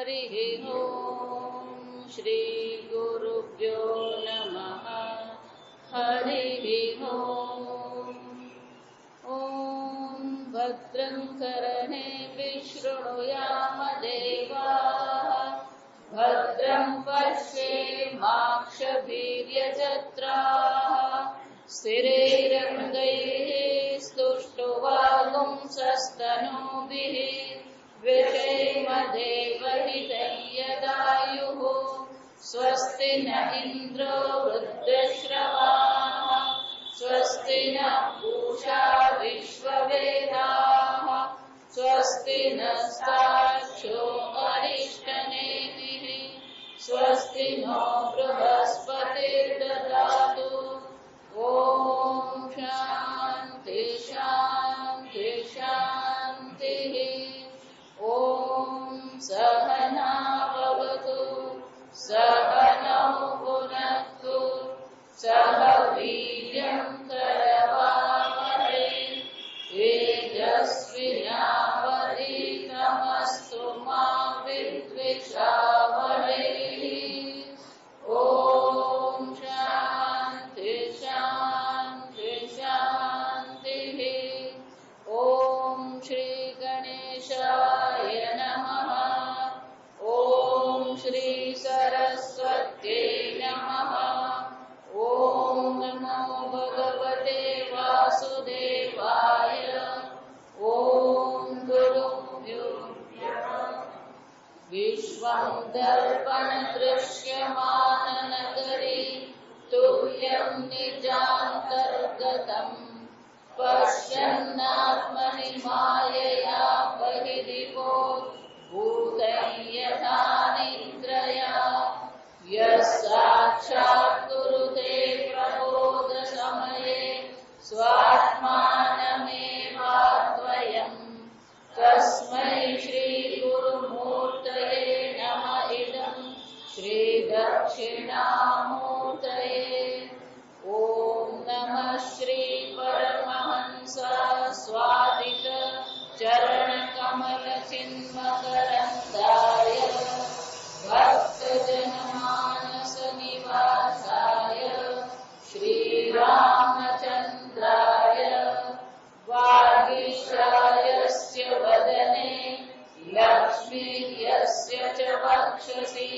हरिः ओम् श्रीगुरुभ्यो नमः हरिः ओम् ॐ भद्रं कर्णेभिः शृणुयाम देवाः भद्रं पश्येमाक्षभिर्यजत्राः स्थिरैरङ्गैः स्तुष्टुवागुंसस्तनूभिः व्यशेम देवहितं यदायुः स्वस्ति न इन्द्रो वृद्धश्रवाः स्वस्ति न पूषा विश्ववेदाः स्वस्ति नस्तार्क्ष्यो अरिष्टनेमिः स्वस्ति नो बृहस्पतिर्ददातु ॐ शान्ति शान्ति शान्तिः ॐ सहना भवतु सहनौ भुनक्तु सह वीर्यं करवावहै तेजस्विनावधीतमस्तु मा विद्विषावहै ॐ शान्ति शान्ति शान्तिः ॐ श्रीगणेशाय नमः ॐ श्रीसरस्वत्यै नमः ॐ नमो भगवते वासुदेवाय ॐ गुरुभ्यो विश्वं दर्पणदृश्यमाननगरी तुल्यं निजान्तर्गतम् पश्यन्नात्मनि मायया बहिरिवो भूतं यथा निद्रया यः साक्षात् कुरुते प्रबोधसमये स्वात्मानमेवाद्वयम् तस्मै श्रीगुरुमूर्तये नम इदं श्रीदक्षिणामूर्तये ॐ नमः श्रीपरमहंस स्वादित चरणकमलचिन्मकरन्दाय भक्तजनमानसनिवासाय श्रीरामचन्द्राय वागीशायस्य वदने लक्ष्मीर्यस्य च वक्षसि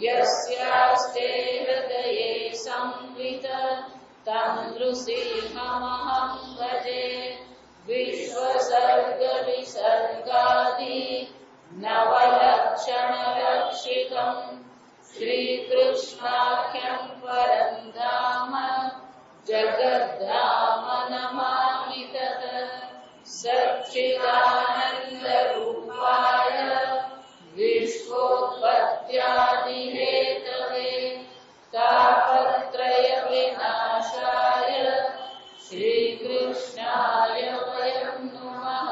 यस्यास्ते हृदये संवित तं नृसिंहमहं भजे विश्वसर्गविसर्गादि नवलक्षणलक्षितम् श्रीकृष्णाख्यं परं धाम जगद्धाम नमामि तत् सच्चिदानन्दरूपाय विश्वोत्पत्त्यादिहेतवे तापत्रयविनाशाय श्रीकृष्णाय वयं नुमः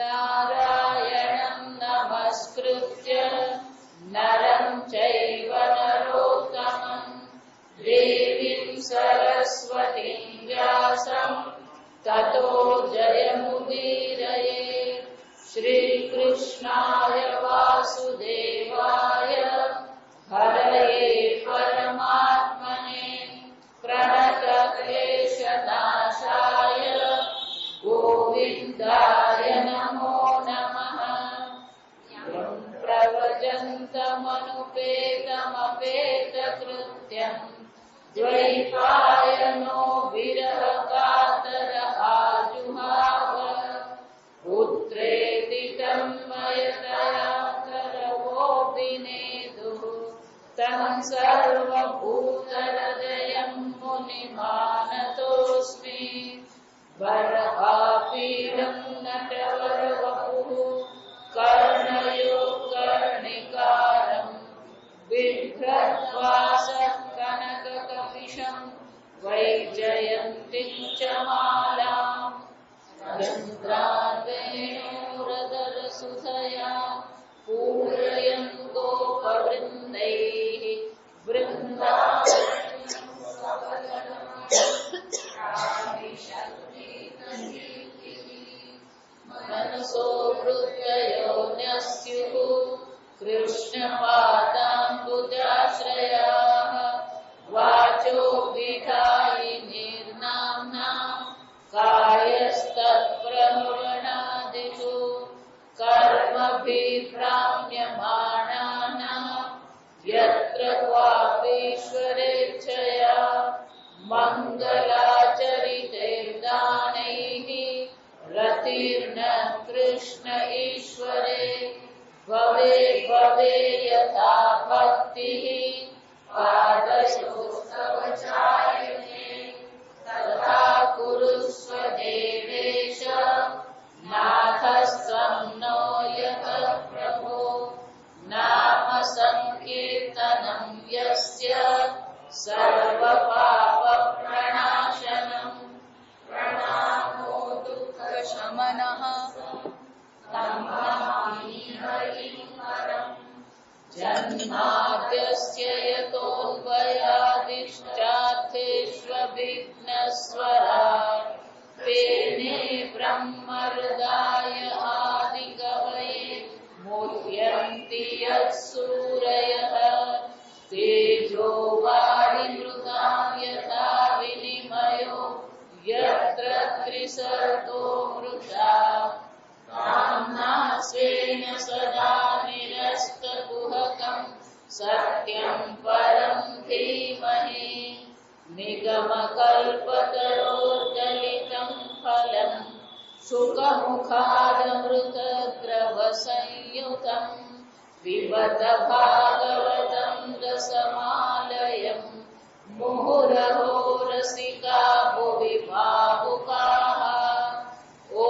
नारायणं नमस्कृत्य नरं चैव नरोत्तमं देवीं सरस्वतीं व्यासं ततो जयमुदीरये श्रीकृष्णाय वासुदेवाय हरये परमात्मने प्रणतक्लेशनाशाय गोविन्दाय नमो नमः यं प्रव्रजन्तमनुपेतमपेतकृत्यम् द्वैपायनो विरहकातर आजुहाव पुत्रेति तन्मयतया करवोऽभिनेदुः तं सर्वभूतहृदयं मुनिमानतोऽस्मि वरहापीडं नटवरवपुः कर्णयो कर्णिकारम् बिभ्रद्वासः कनककपिशं वैजयन्तीं च मालाम् चन्द्रार्वेणोरदरसुधया पूरयन् गोपवृन्दैः मनसो हृदयो न्यस्युः कृष्णपादाम्बुजाश्रयाः वाचो विधायिनीर्नाम्नां कायस्तत्प्रहरणादिषु कर्मभिः भ्राम्यमाणानां यत्र क्वापीश्वरेच्छया मङ्गलाचरितैर्दानैः रतिर्न कृष्ण ईश्वरे भवे भवे यथा भक्तिः पादयोस्तवचारिणे तथा कुरुष्व देवेश नाथस्त्वं नो यत प्रभो नाम संकीर्तनं यस्य सर्वपापप्रणाशनं प्रणामो दुःखशमनः तं नमामि हरिहरम् जन्माद्यस्य यतोऽन्वयादिष्टार्थेष्वभिघ्नस्वराट् तेने ब्रह्महृदाय आदिकवये मुह्यन्ति यत्सूरयः तेजो वारिमृतां यथा विनिमयो यत्र त्रिसर्गो मृषा काम्ना स्वेन सदा निरस्तकुहकं सत्यं परं धीमहि निगमकल्पतरोर्गलितं फलं शुकमुखादमृतद्रवसंयुतं पिबत भागवतं रसमालयं मुहुरहो रसिका भुवि भावुकाः ॐ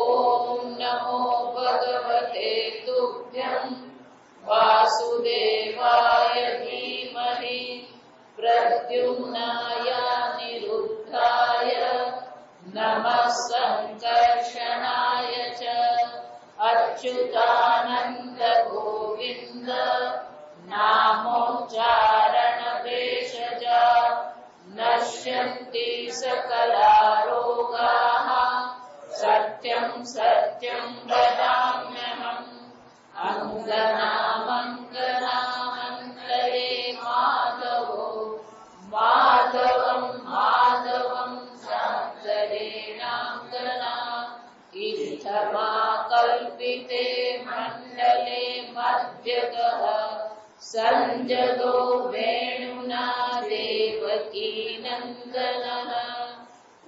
नमो भगवते तुभ्यं वासुदेवाय धीमहि प्रद्युम्नाय निरुद्धाय नमः संकर्षणाय च अच्युतानन्द गोविन्द नामोच्चारणभेषजा नश्यन्ति सकला रोगाः सत्यं सत्यं वदाम्यहम् अङ्गनामङ्गनामन्तरे माधवो माधवं माधवं सान्तरेणाङ्गना इत्थमाकल्पिते मण्डले मध्यगः सञ्जगो वेणुना देवकी नन्दनः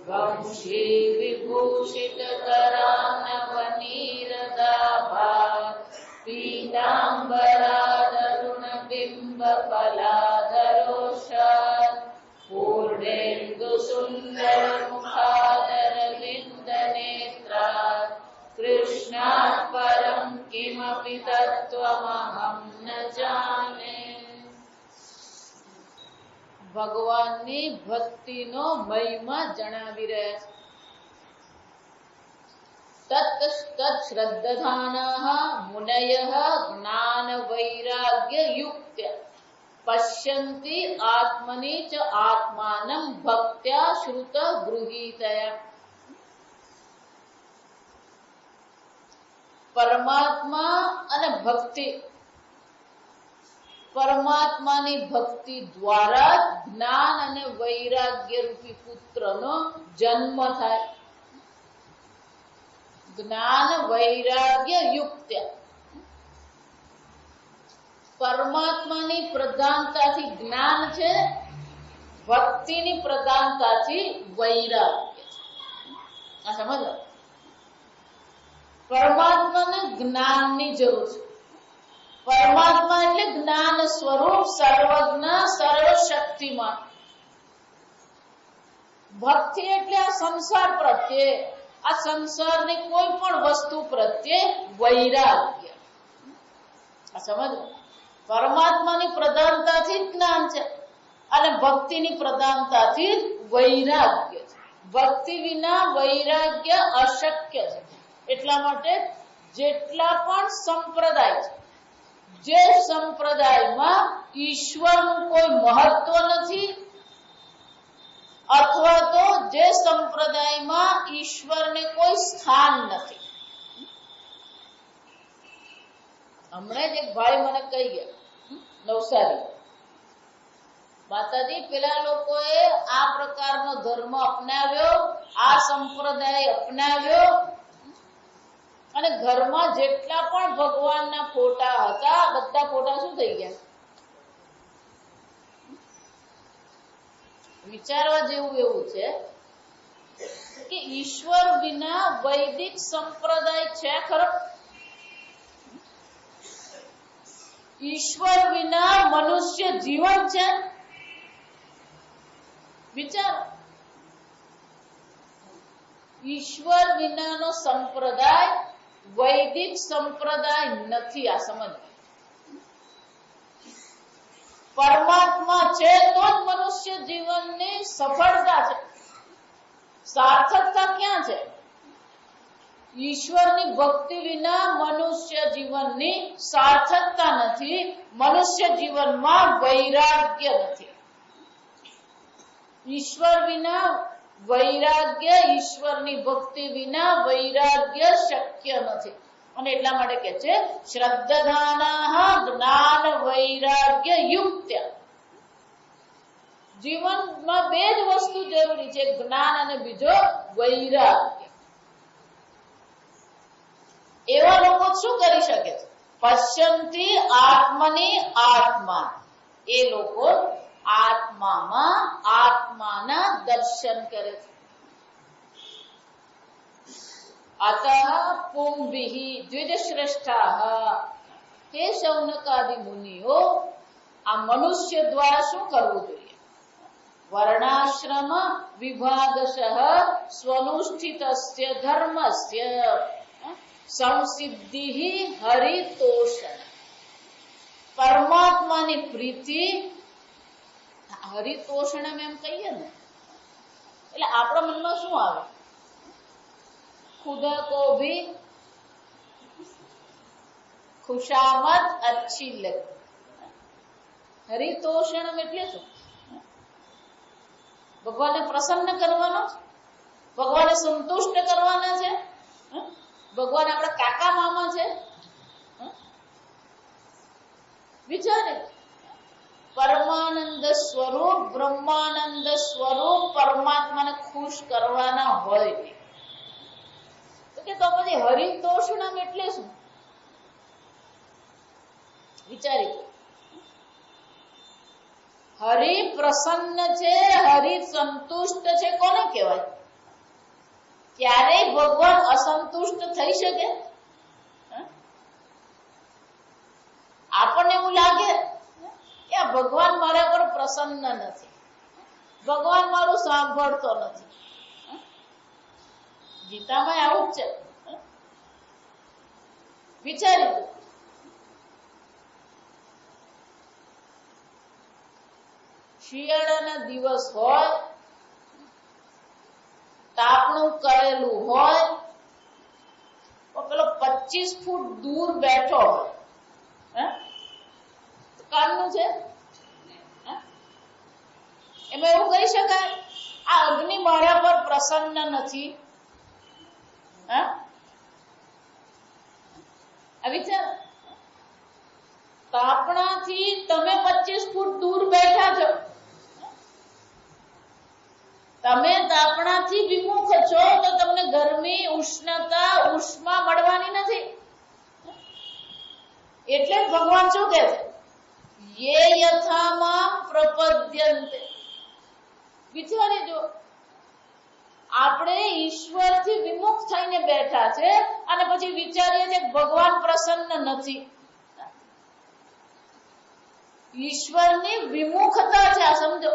वंशी विभूषितकरानवनीरदाभात् पीताम्बरादरुणबिम्बफलाधरोषात् पूर्णेन्दुसुन्दरमुखादरविन्दनेत्रात् कृष्णात् परं किमपि तत्त्वमहं न जाने। ભગવાનની ભક્તિનો મહિમા જણાવી રહ્યા છે. તત શ્રદ્ધાનાઃ મુનયઃ જ્ઞાન વૈરાગ્ય યુક્ત્ય પશ્યન્તિ આત્મનિ ચ આત્માનં ભક્ત્યા શ્રુત ગૃહીતયા. પરમાત્મા અને ભક્તિ, પરમાત્માની ભક્તિ દ્વારા જ્ઞાન અને વૈરાગ્ય રૂપી પુત્રનો જન્મ થાય. જ્ઞાન વૈરાગ્ય યુક્ત, પરમાત્માની પ્રધાનતાથી જ્ઞાન છે, ભક્તિની પ્રધાનતાથી વૈરાગ્ય. આ સમજો, પરમાત્માને જ્ઞાનની જરૂર છે. પરમાત્મા એટલે જ્ઞાન સ્વરૂપ, સર્વજ્ઞ, સર્વશક્તિમાન. ભક્તિ એટલે આ સંસાર પ્રત્યે, આ સંસારની કોઈ પણ વસ્તુ પ્રત્યે વૈરાગ્ય. આ સમજો, પરમાત્માની પ્રધાનતાથી જ્ઞાન છે અને ભક્તિની પ્રધાનતાથી વૈરાગ્ય છે. ભક્તિ વિના વૈરાગ્ય અશક્ય છે. એટલા માટે જેટલા પણ સંપ્રદાય છે, જે સંપ્રદાયમાં ઈશ્વરનું કોઈ મહત્વ નથી, અથવા તો જે સંપ્રદાયમાં ઈશ્વરને કોઈ સ્થાન નથી, હમણાં જ એક ભાઈ મને કહી ગયા નવસારી, માતાજી પેલા લોકોએ આ પ્રકારનો ધર્મ અપનાવ્યો, આ સંપ્રદાય અપનાવ્યો, અને ઘરમાં જેટલા પણ ભગવાનના ફોટા હતા બધા ફોટા શું થઈ ગયા? વિચારવા જેવું એવું છે કે ઈશ્વર વિના વૈદિક સંપ્રદાય છે ખરો? ઈશ્વર વિના મનુષ્ય જીવન છે? વિચારો, ઈશ્વર વિનાનો સંપ્રદાય વૈદિક સંપ્રદાય નથી. આ સમજ, પરમાત્મા છે તો જ મનુષ્ય જીવનની સફળતા છે, સાર્થકતા ક્યાં છે? ઈશ્વરની ભક્તિ વિના મનુષ્ય જીવનની સાર્થકતા નથી, મનુષ્ય જીવનમાં વૈરાગ્ય નથી. ઈશ્વર વિના વૈરાગ્ય, ઈશ્વરની ભક્તિ વિના વૈરાગ્ય શક્ય નથી. અને એટલા માટે કે છે શ્રદ્ધાનાઃ જ્ઞાન વૈરાગ્ય યુક્ત્ય. જીવનમાં બે જ વસ્તુ જરૂરી છે, જ્ઞાન અને બીજો વૈરાગ્ય. એવા લોકો શું કરી શકે છે? પશ્યંતી આત્મની આત્મા. એ લોકો આત્મામાં આત્માના દર્શન કરે છે. અતઃ પુંભિઃ દ્વિજશ્રેષ્ઠાઃ. હે શૌનકાદિ મુનિઓ, આ મનુષ્ય દ્વારા શું કરવું જોઈએ? વર્ણાશ્રમ વિભાગશઃ સ્વનુષ્ઠિતસ્ય ધર્મસ્ય સંસિદ્ધિ હરિતોષણ. પરમાત્માની પ્રીતિ, હરિતોષણ એમ કહીએ ને, એટલે આપણા મનમાં શું આવે? ખુદા કો ભી ખુશામદ અચ્છી લગે. હરિતોષણમ એટલે શું? ભગવાનને પ્રસન્ન કરવાનો છે, ભગવાનને સંતુષ્ટ કરવાના છે. ભગવાન આપણા કાકા મામા છે? વિચારે, પરમાનંદ સ્વરૂપ, બ્રહ્માનંદ સ્વરૂપ પરમાત્માને ખુશ કરવાના હોય તો કે તો પછી હરિતોષણમ એટલે શું? વિચારી, હરિ પ્રસન્ન છે, હરિ સંતુષ્ટ છે, કોને કહેવાય? ક્યારેય ભગવાન અસંતુષ્ટ થઈ શકે? આપણને એવું લાગે કે આ ભગવાન મારા પર પ્રસન્ન નથી, ભગવાન મારું સાંભળતો નથી. ગીતામાં આવું જ છે. વિચારી, શિયાળાના દિવસ હોય, તાપણું કરેલું હોય, પેલો 25 ફૂટ દૂર બેઠો હોય, કામનું છે? એમાં એવું કહી શકાય આ અગ્નિ મારા પર પ્રસન્ન નથી? વિચાર, તાપણાથી તમે 25 ફૂટ દૂર બેઠા છો, તમે તાપણાથી વિમુખ છો તો તમને ગરમી, ઉષ્ણતા, ઉષ્મા મળવાની નથી. એટલે ભગવાન શું કહે છે? યે યથામામ પ્રપદ્યન્તે. વિચારી જો, આપણે ઈશ્વરથી વિમુખ થઈને બેઠા છે અને પછી વિચારીએ છીએ ભગવાન પ્રસન્ન નથી. ઈશ્વરની વિમુખતા છે, આ સમજો.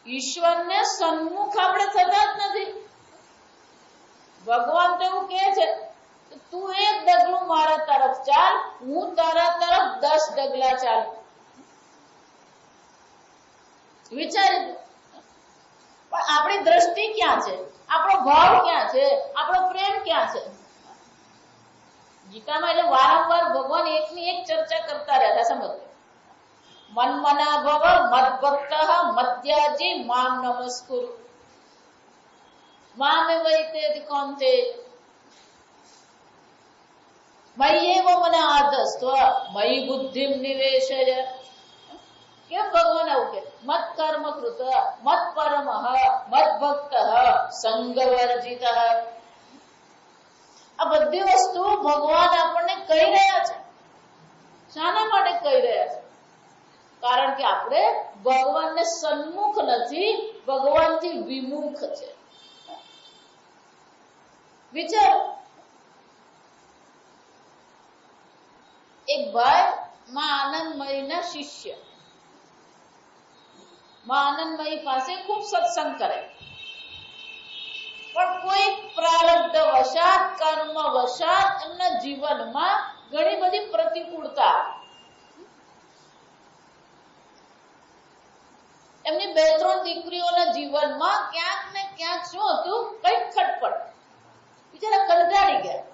ઈશ્વરને સન્મુખ આપણે થતા જ નથી. ભગવાન તો એવું કહે છે, તું એક ડગલું મારા તરફ ચાલ, હું તારા તરફ 10 ડગલા ચાલ. વિચારી, પણ આપણી દ્રષ્ટિ ક્યાં છે? આપણો ભાવ ક્યાં છે? આપણો પ્રેમ ક્યાં છે? ગીતામાં એટલે વારંવાર ભગવાન એકની એક ચર્ચા કરતા રહ્યા. સમજ, મન્મના ભવ મદ્ભક્તઃ મદ્યાજી મામ નમસ્કુરુ મામે વૈતેતિ કૌંતેય. મય્યેવ મને આધસ્ત્વ મયી બુદ્ધિમ નિવેશય. કેમ ભગવાન આવું કે મત કર્મ કૃત મત પરમઃ મત ભક્ત સંગવર્જિત. આ બધી વસ્તુ ભગવાન આપણને કહી રહ્યા છે. શાના માટે કહી રહ્યા છે? કારણ કે આપણે ભગવાનને સન્મુખ નથી, ભગવાનથી વિમુખ છે. વિચાર, એક ભાઈ માં આનંદમયીના શિષ્ય માં આનંદમયી પાસે ખૂબ સત્સંગ કરે, પણ કોઈ પ્રારબ્ધ વશાત કર્મ વશાત એમના જીવનમાં ઘણી બધી પ્રતિકૂળતા, એમની 2-3 દીકરીઓના જીવનમાં ક્યાંક ને ક્યાંક શું હતું, કઈક ખટપટ, બિચારા કંટાળી ગયા.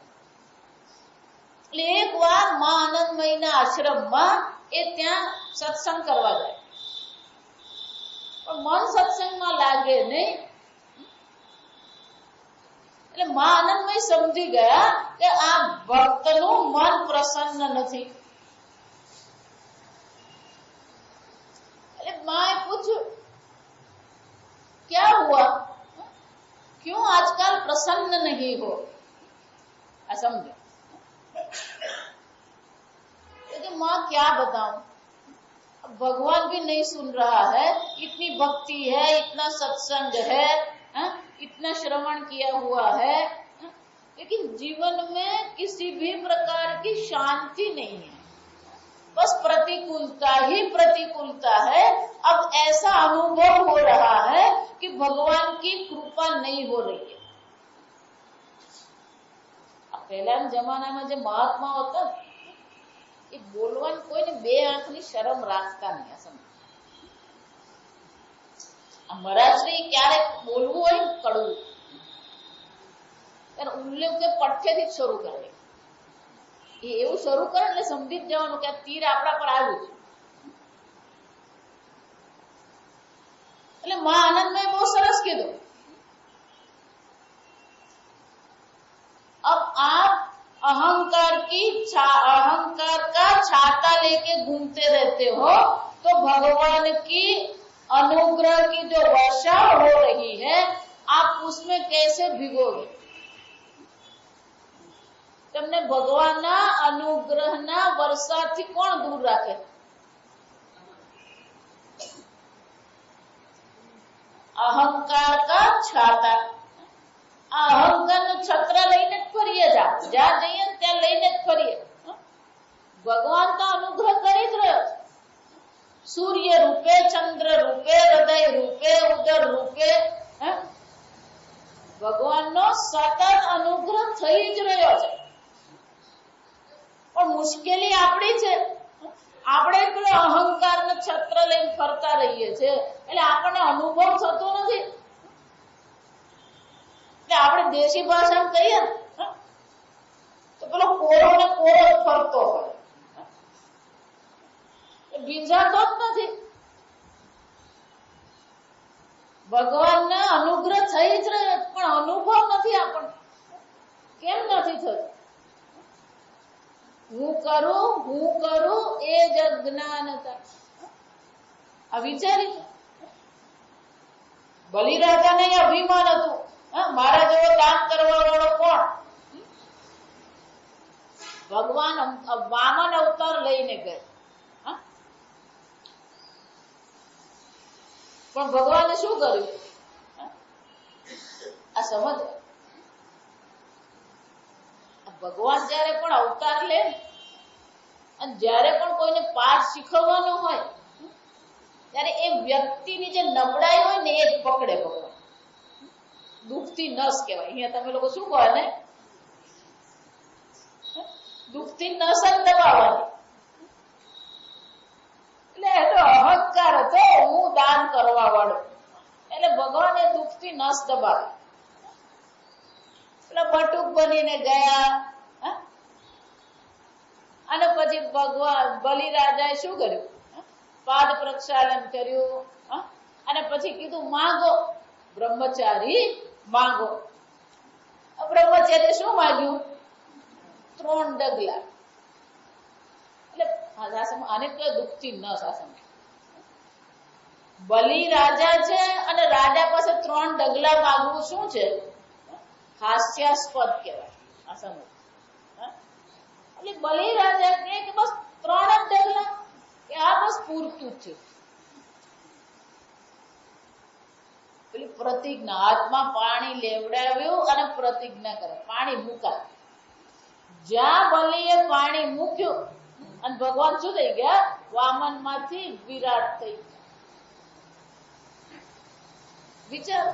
એટલે એક વાર માં આનંદમયીના આશ્રમમાં એ ત્યાં સત્સંગ કરવા જાય, પણ મન સત્સંગમાં લાગે નહીં. એટલે માં આનંદમયી સમજી ગયા કે આ ભક્તનું મન પ્રસન્ન નથી. એટલે માએ પૂછ્યું, क्या हुआ, क्यों आजकल प्रसन्न नहीं हो? समझो, लेकिन माँ क्या बताऊं, भगवान भी नहीं सुन रहा है, इतनी भक्ति है, इतना सत्संग है, इतना श्रवण किया हुआ है, लेकिन जीवन में किसी भी प्रकार की शांति नहीं है, बस प्रतिकूलता ही प्रतिकूलता है. अब ऐसा अनुभव हो रहा है कि भगवान की कृपा नहीं हो रही है. પહેલાના જમાનામાં જે મહાત્માઓ હતા એ બોલવાનું કોઈને 2 આંખની શરમ રાખતા નહીં. મહારાજશ્રી ક્યારેક બોલવું હોય ને કડવું, ત્યારે ઉલ્લેખ પઠ્ઠેથી જ શરૂ કરે. એ એવું શરૂ કરે એટલે સમજી જ જવાનું કે આ તીર આપણા પર આવ્યું છે. એટલે માં આનંદમય બહુ સરસ કીધું, अब आप अहंकार का छाता लेके घूमते रहते हो, तो भगवान की अनुग्रह की जो वर्षा हो रही है आप उसमें कैसे भिगोगे? તમને ભગવાનના અનુગ્રહના વર્ષાથી કોણ દૂર રાખે? અહંકાર કા છાતા. આ અહંકારનું છત્ર લઈને જ ફરીએ, જ્યાં જઈએ ત્યાં લઈને જ ફરીએ. ભગવાન તો અનુગ્રહ કરી જ રહ્યો છે, સૂર્ય રૂપે, ચંદ્ર રૂપે, હૃદય રૂપે, ઉદર રૂપે. ભગવાનનો સતત અનુગ્રહ થઈ જ રહ્યો છે. પણ મુશ્કેલી આપણી છે, આપણે પેલો અહંકારનો છત્ર લઈને ફરતા રહીએ છીએ, એટલે આપણને અનુભવ થતો નથી. આપણે દેશી ભાષામાં કહીએ તો પેલો કોરો ને કોરો ફરતો હોય, ભીંજાતો જ નથી. ભગવાનને અનુગ્રહ થઈ જ રહ્યો, પણ અનુભવ નથી આપણને. કેમ નથી થતો? હું કરું એ જ અજ્ઞાનતા. આ વિચારી, બલિરાજાને અભિમાન હતું, મારા જેવો દાન કરવા વાળો કોણ? ભગવાન વામન અવતાર લઈને ગયા, પણ ભગવાને શું કર્યું? આ સમજ, ભગવાન જયારે પણ અવતાર લે અને જયારે પણ કોઈને પાઠ શીખવવાનો હોય ત્યારે એ વ્યક્તિની જે નબળાઈ હોય ને એ જ પકડે ભગવાન. દુઃખથી નસ કહેવાય. અહીંયા તમે લોકો શું કહો ને? દુઃખથી નસ જ દબાવવાની. એટલે એનો અહંકાર હતો, હું દાન કરવા વાળો, એટલે ભગવાને દુઃખથી નસ દબાવી. એટલે બટુક બનીને ગયા. અને પછી ભગવાન બલિરાજાએ શું કર્યું? પાદ પ્રક્ષાલન કર્યું અને પછી કીધું માંગો, બ્રહ્મચારી માંગો. બ્રહ્મચારી શું માંગ્યું? 3 ડગલા. એટલે આને કોઈ દુઃખથી ન શાસન. બલિ રાજા છે અને રાજા પાસે 3 ડગલા માંગવું શું છે? હાસ્યાસ્પદ કહેવાય. આ સમજ. એટલે બલિ રાજા કે બસ 3 જ ડગલા, કે આ બસ પૂરતું છે. પેલી પ્રતિજ્ઞા, હાથમાં પાણી લેવડાવ્યું અને પ્રતિજ્ઞા કરે, પાણી મુકાય. જ્યાં બલિએ પાણી મૂક્યું અને ભગવાન શું થઈ ગયા? વામન માંથી વિરાટ થઈ ગયા. વિચાર,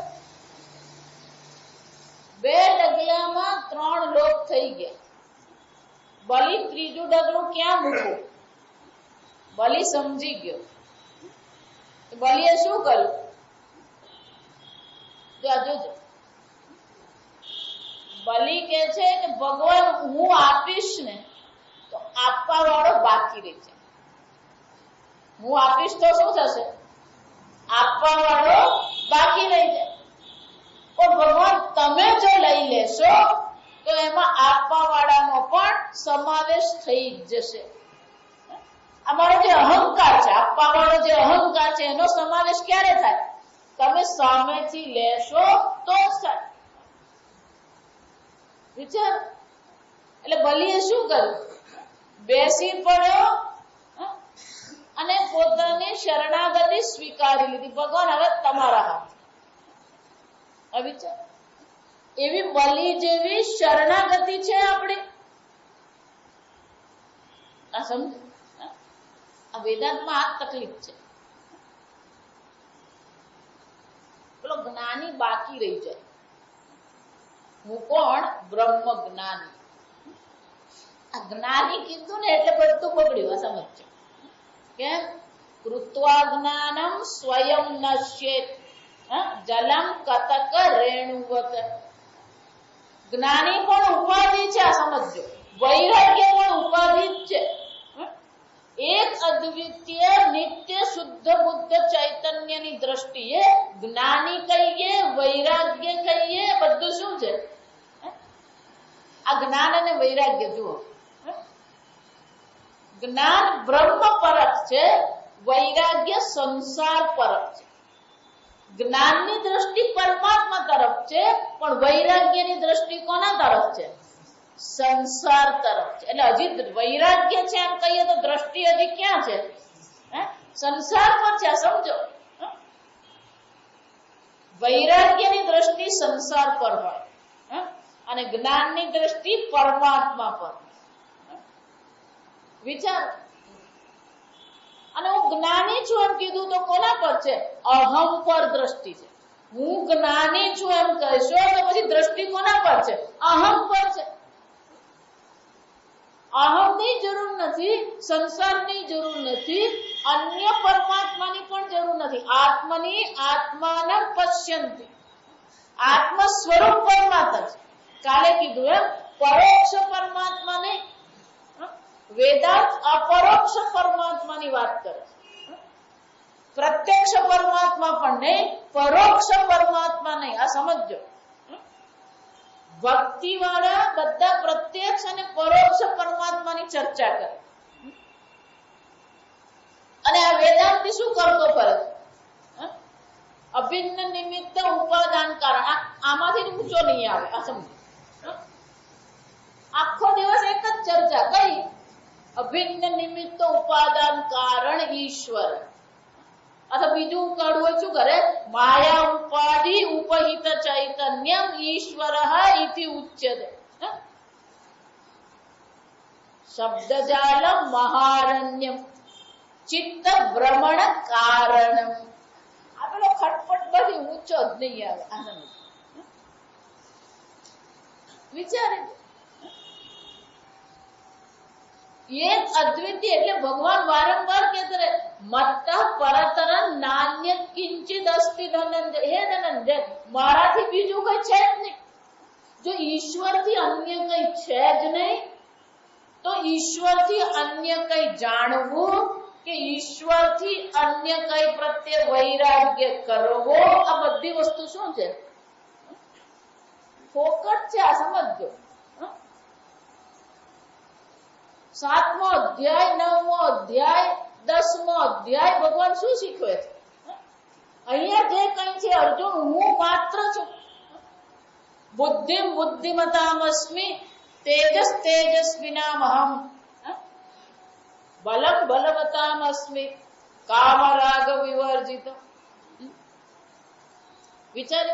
2 ડગલામાં 3 લોક થઈ ગયા. બલિ ત્રીજું ડગલું ક્યાં મૂકવું? બલિ સમજી ગયો. બલિએ શું કર્યું? જોજો, બલિ કે છે કે ભગવાન હું આપીશ ને તો આપવા વાળો બાકી રહી જાય. હું આપીશ તો શું થશે? આપવા વાળો બાકી રહી જાય. પણ ભગવાન તમે જો લઈ લેશો તો એમાં આપવા વાળાનો પણ સમાવેશ થઈ જશે. અમારો જે અહંકાર છે, આપવા વાળો જે અહંકાર છે, એનો સમાવેશ ક્યારે થાય? તમે સામેથી લેશો તો જ થાય. વિચાર, એટલે બલિએ શું કર્યું? બેસી પડ્યો અને પોતાની શરણાગતિ સ્વીકારી લીધી. ભગવાન હવે તમારા હાથ. વિચાર, એવી બલિ જેવી શરણાગતિ છે આપણી. આ સમજ, આ વેદાંતમાં આ તકલીફ છે. પેલો જ્ઞાની બાકી રહી જાય. હું કોણ? બ્રહ્મ જ્ઞાની. આ જ્ઞાની કીધું ને એટલે બધું બગડ્યું. આ સમજ. કેમ? કૃત્વા જ્ઞાનમ સ્વયં નશ્યેત જલમ કતક રેણુવત. જ્ઞાની પણ ઉપાધિ છે. આ સમજો. વૈરાગ્ય પણ ઉપાધિ જ છે. એક અદ્વિતીય નિત્ય શુદ્ધ બુદ્ધ ચૈતન્યની દ્રષ્ટિએ જ્ઞાની કહીએ, વૈરાગ્ય કહીએ, બધું શું છે? આ જ્ઞાન અને વૈરાગ્ય જુઓ. જ્ઞાન બ્રહ્મ પરક છે, વૈરાગ્ય સંસાર પરક છે. જ્ઞાનની દ્રષ્ટિ પરમાત્મા તરફ છે, પણ વૈરાગ્યની દ્રષ્ટિ કોના તરફ છે? સંસાર તરફ છે. એટલે હજી વૈરાગ્ય છે એમ કહીએ તો દ્રષ્ટિ હજી ક્યાં છે? સંસાર પર છે. સમજો, વૈરાગ્યની દ્રષ્ટિ સંસાર પર હોય અને જ્ઞાનની દ્રષ્ટિ પરમાત્મા પર. વિચાર, અને હું જ્ઞાની છું એમ કીધું તો કોના પર છે? અહમ પર દ્રષ્ટિ છે. હું જ્ઞાની છું એમ કહેશો તો પછી દ્રષ્ટિ કોના પર છે? અહમ પર છે. અહમની જરૂર નથી, સંસારની જરૂર નથી, અન્ય પરમાત્માની પણ જરૂર નથી. આત્મની આત્માન પશ્યંતિ. આત્મ સ્વરૂપ પરમાત્મા છે. કાલે કીધું એમ પરોક્ષ પરમાત્મા નહીં. વેદાંત અપરોક્ષ પરમાત્માની વાત કરે છે. પ્રત્યક્ષ પરમાત્મા પણ નહીં, પરોક્ષ પરમાત્મા નહીં. આ સમજો. ભક્તિ વાળા બધા પ્રત્યક્ષ અને પરોક્ષ પરમાત્માની ચર્ચા કરે. અને આ વેદાંતી શું કરતો ફરે? અભિન્ન નિમિત્ત ઉપાદાન કારણ. આમાંથી ઊંચો નહીં આવે. આ સમજો. આખો દિવસ એક જ ચર્ચા કઈ? અભિન્ન નિમિત્ત ઉપાદાન કારણ ઈશ્વર. અથવા બીજું કાઢવું હોય શું કરે? માયા ઉપાધિ ઉપહિત ચૈતન્યમ ઈશ્વરઃ ઇતિ ઉચ્યતે. શબ્દજાલમ મહારણ્યમ ચિત્ત ભ્રમણ કારણમ. આ પેલો ખટપટ બધી ઊંચો જ નહીં આવે. આનંદ વિચારે. એક અદ્વિતીય એટલે ભગવાન વારંવાર કહેતા રહે મત્ત પરતર નાન્ય કિંચિત અસ્તિ ધનંજય. હે ધનંજય, મારાથી બીજું કઈ છે જ નહીં. જો ઈશ્વરથી અન્ય કઈ છે જ નહીં તો ઈશ્વરથી અન્ય કઈ જાણવું કે ઈશ્વરથી અન્ય કઈ પ્રત્યે વૈરાગ્ય કરવો, આ બધી વસ્તુ શું છે? ફોકટ છે. આ સમજો. 7મો અધ્યાય, 9મો અધ્યાય, 10મો અધ્યાય ભગવાન શું શીખવે છે? અહીંયા જે કઈ છે અર્જુન, હું માત્ર છું. બુદ્ધિમ બુદ્ધિમતામસ્મિ તેજસ તેજસ્વિનામહમ બલમ બલવતામસ્મિ કામરાગ વિવર્જિત. વિચાર,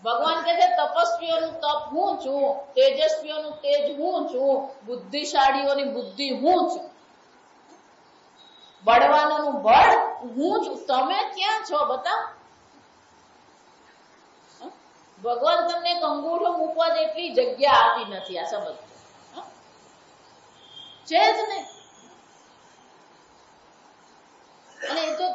ભગવાન કહે છે તપસ્વીઓનું તપ હું છું, તેજસ્વીઓનું તેજ હું છું, બુદ્ધિશાળીઓની બુદ્ધિ હું છું, બળવાનોનું બળ હું છું. તમે ક્યાં છો બતાવ? ભગવાન તમને એક અંગૂઠો મૂકવા જેટલી જગ્યા આપી નથી. આ સમજ છે જ નહીં. અને એ તો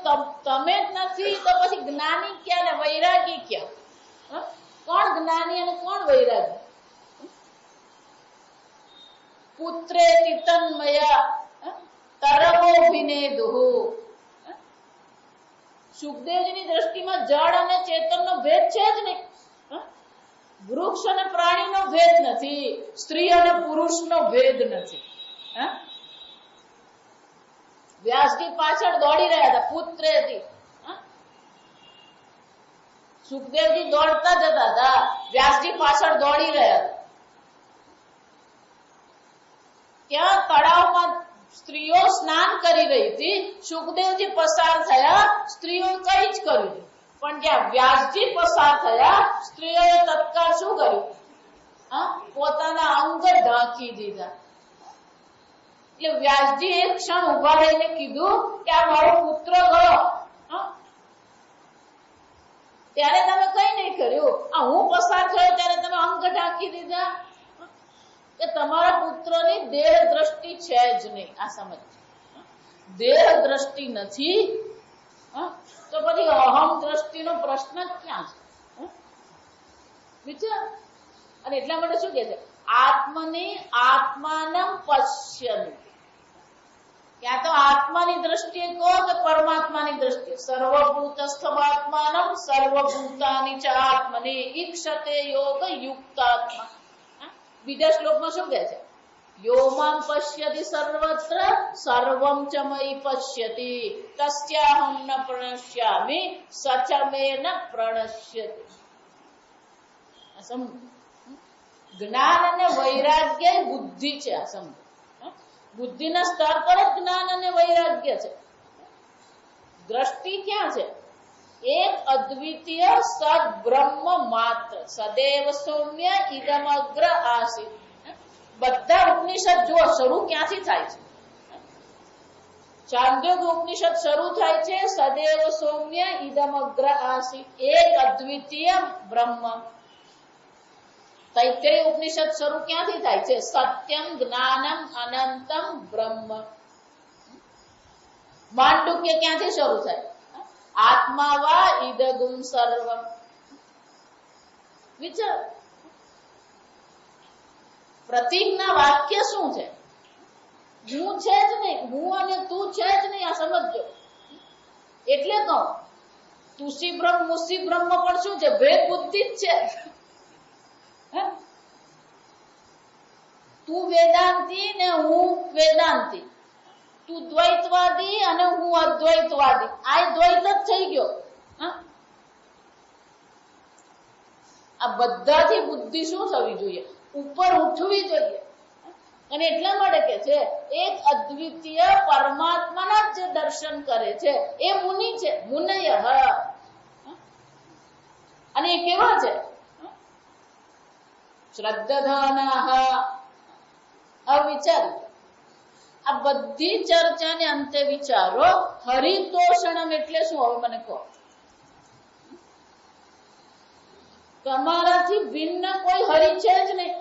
તમે જ નથી તો પછી જ્ઞાની ક્યાં ને વૈરાગી ક્યાં? કોણ જ્ઞાની અને કોણ વૈરાગી? પુત્રે તિતન્મયા તરવોભિનેદુહુ. સુખદેવજીની દ્રષ્ટિમાં જળ અને ચેતનનો ભેદ છે જ નહીં. વૃક્ષ અને પ્રાણીનો ભેદ નથી, સ્ત્રી અને પુરુષનો ભેદ નથી. વ્યાસજી પાછળ દોડી રહ્યા હતા પુત્રેથી. સુખદેવજી દોડતા જતા હતા, વ્યાસજી પાછળ દોડી રહ્યા હતા. ત્યાં તળાવમાં સ્ત્રીઓ સ્નાન કરી રહી હતી, સુખદેવજી પસાર થયા, સ્ત્રીઓ કઈ જ કર્યું નહીં. પણ જ્યાં વ્યાસજી પસાર થયા, સ્ત્રીઓએ તત્કાળ શું કર્યું? પોતાના અંગ ઢાંકી દીધા. એટલે વ્યાસજી એક ક્ષણ ઉભા રહીને કીધું કે આ મારો પુત્ર ગયો. ત્યારે તમે કઈ નહીં કર્યું. આ હું પસાર થયો ત્યારે તમે અંગ ઢાંકી દીધા. કે તમારા પુત્રની દેહ દ્રષ્ટિ છે જ નહીં. આ સમજ, દેહ દ્રષ્ટિ નથી તો પછી અહમ દ્રષ્ટિનો પ્રશ્ન ક્યાં છે? વિચાર. અને એટલા માટે શું કે છે? આત્મની આત્માનમ પશ્યમિ. ક્યાં તો આત્માની દ્રષ્ટિએ કહો કે પરમાત્માની દ્રષ્ટિએ. સર્વભૂતસ્થમાત્માનમ સર્વભૂતાનિ ચ આત્મની ઈક્ષતે યોગ યુક્તાત્મા. બીજા શ્લોકમાં શું કહે છે? યોમામ પશ્યતિ સર્વત્ર સર્વમ ચ મયી પશ્યતિ તસ્યાહમ ન પ્રણશ્યામિ સચ મે ન પ્રણશ્યતિ. જ્ઞાન અને વૈરાગ્ય બુદ્ધિ છે. આ સમજો. બુદ્ધિના સ્તર પર જ જ્ઞાન અને વૈરાગ્ય છે. દ્રષ્ટિ ક્યાં છે? એક અદ્વિતીય સદ બ્રહ્મ માત્ર સદૈવ સૌમ્ય ઇદમગ્ર આસિત. બધા ઉપનિષદ જો શરૂ ક્યાંથી થાય છે? ચાંદ્યોગ ઉપનિષદ શરૂ થાય છે સદૈવ સૌમ્ય ઇદમગ્ર આસિત, એક અદ્વિતીય બ્રહ્મ. તૈત્તરીય ઉપનિષદ શરૂ ક્યાંથી થાય છે? સત્યમ જ્ઞાનમ અનંતમ બ્રહ્મ. માંડુક્ય ક્યાંથી શરૂ થાય? આત્મા વા ઇદગુમ સર્વમ. વિચાર. પ્રતીકના વાક્ય શું છે? હું છે જ નહીં, હું અને તું છે જ નહીં. આ સમજો. એટલે કહું તુસી બ્રહ્મ મુસી બ્રહ્મ પણ શું છે? ભેદ બુદ્ધિ જ છે. તું વેદાંતી ને હું વેદાંતી, તું દ્વૈતવાદી અને હું અદ્વૈતવાદી. આ દ્વૈત જ થઈ ગયો. આ બધાથી બુદ્ધિ શું થવી જોઈએ? ઉપર ઉઠવી જોઈએ. અને એટલા માટે કે છે એક અદ્વિતીય પરમાત્માના જે દર્શન કરે છે એ મુનિ છે. મુનય. અને એ કેવા છે? શ્રદ્ધાના. વિચાર. આ બધી ચર્ચાને અંતે વિચારો હરિતોષણમ એટલે શું? હવે મને કહો. તમારાથી ભિન્ન કોઈ હરિ છે જ નહીં.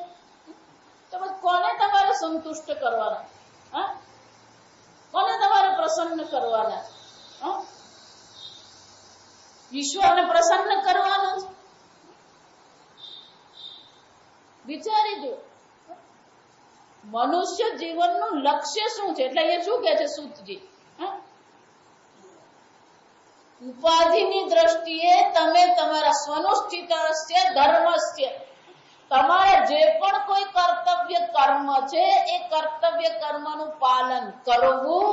તમે કોને તમારે સંતુષ્ટ કરવાના? કોને તમારે પ્રસન્ન કરવાના? ઈશ્વરને પ્રસન્ન કરવાનો છે. વિચારી જો. મનુષ્ય જીવનનું લક્ષ્ય શું છે? એટલે એ શું કે છે સૂતજી? ઉપાધિની દ્રષ્ટિએ તમે તમારા સ્વનુષ્ઠિતસ્ય ધર્મસ્ય તમારે જે પણ કોઈ કર્તવ્ય કર્મ છે એ કર્તવ્ય કર્મનું પાલન કરવું.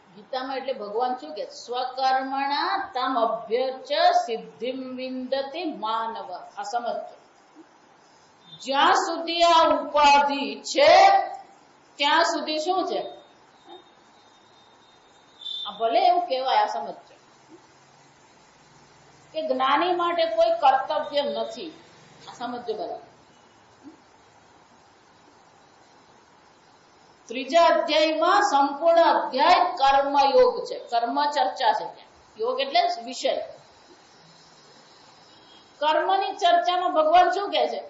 ગીતામાં એટલે ભગવાન શું કે સ્વકર્મણા તમ અભ્યર્ચ્ય સિદ્ધિમ વિંદતિ માનવ. આ સમજજો. જ્યાં સુધી આ ઉપાધિ છે ત્યાં સુધી શું છે? ભલે એવું કહેવાય, આ સમજજો કે જ્ઞાની માટે કોઈ કર્તવ્ય નથી. આ સમજજો બરાબર. ત્રીજા અધ્યાયમાં સંપૂર્ણ અધ્યાય કર્મયોગ છે, કર્મ ચર્ચા છે. યોગ એટલે વિષય. કર્મની ચર્ચામાં ભગવાન શું કહે છે?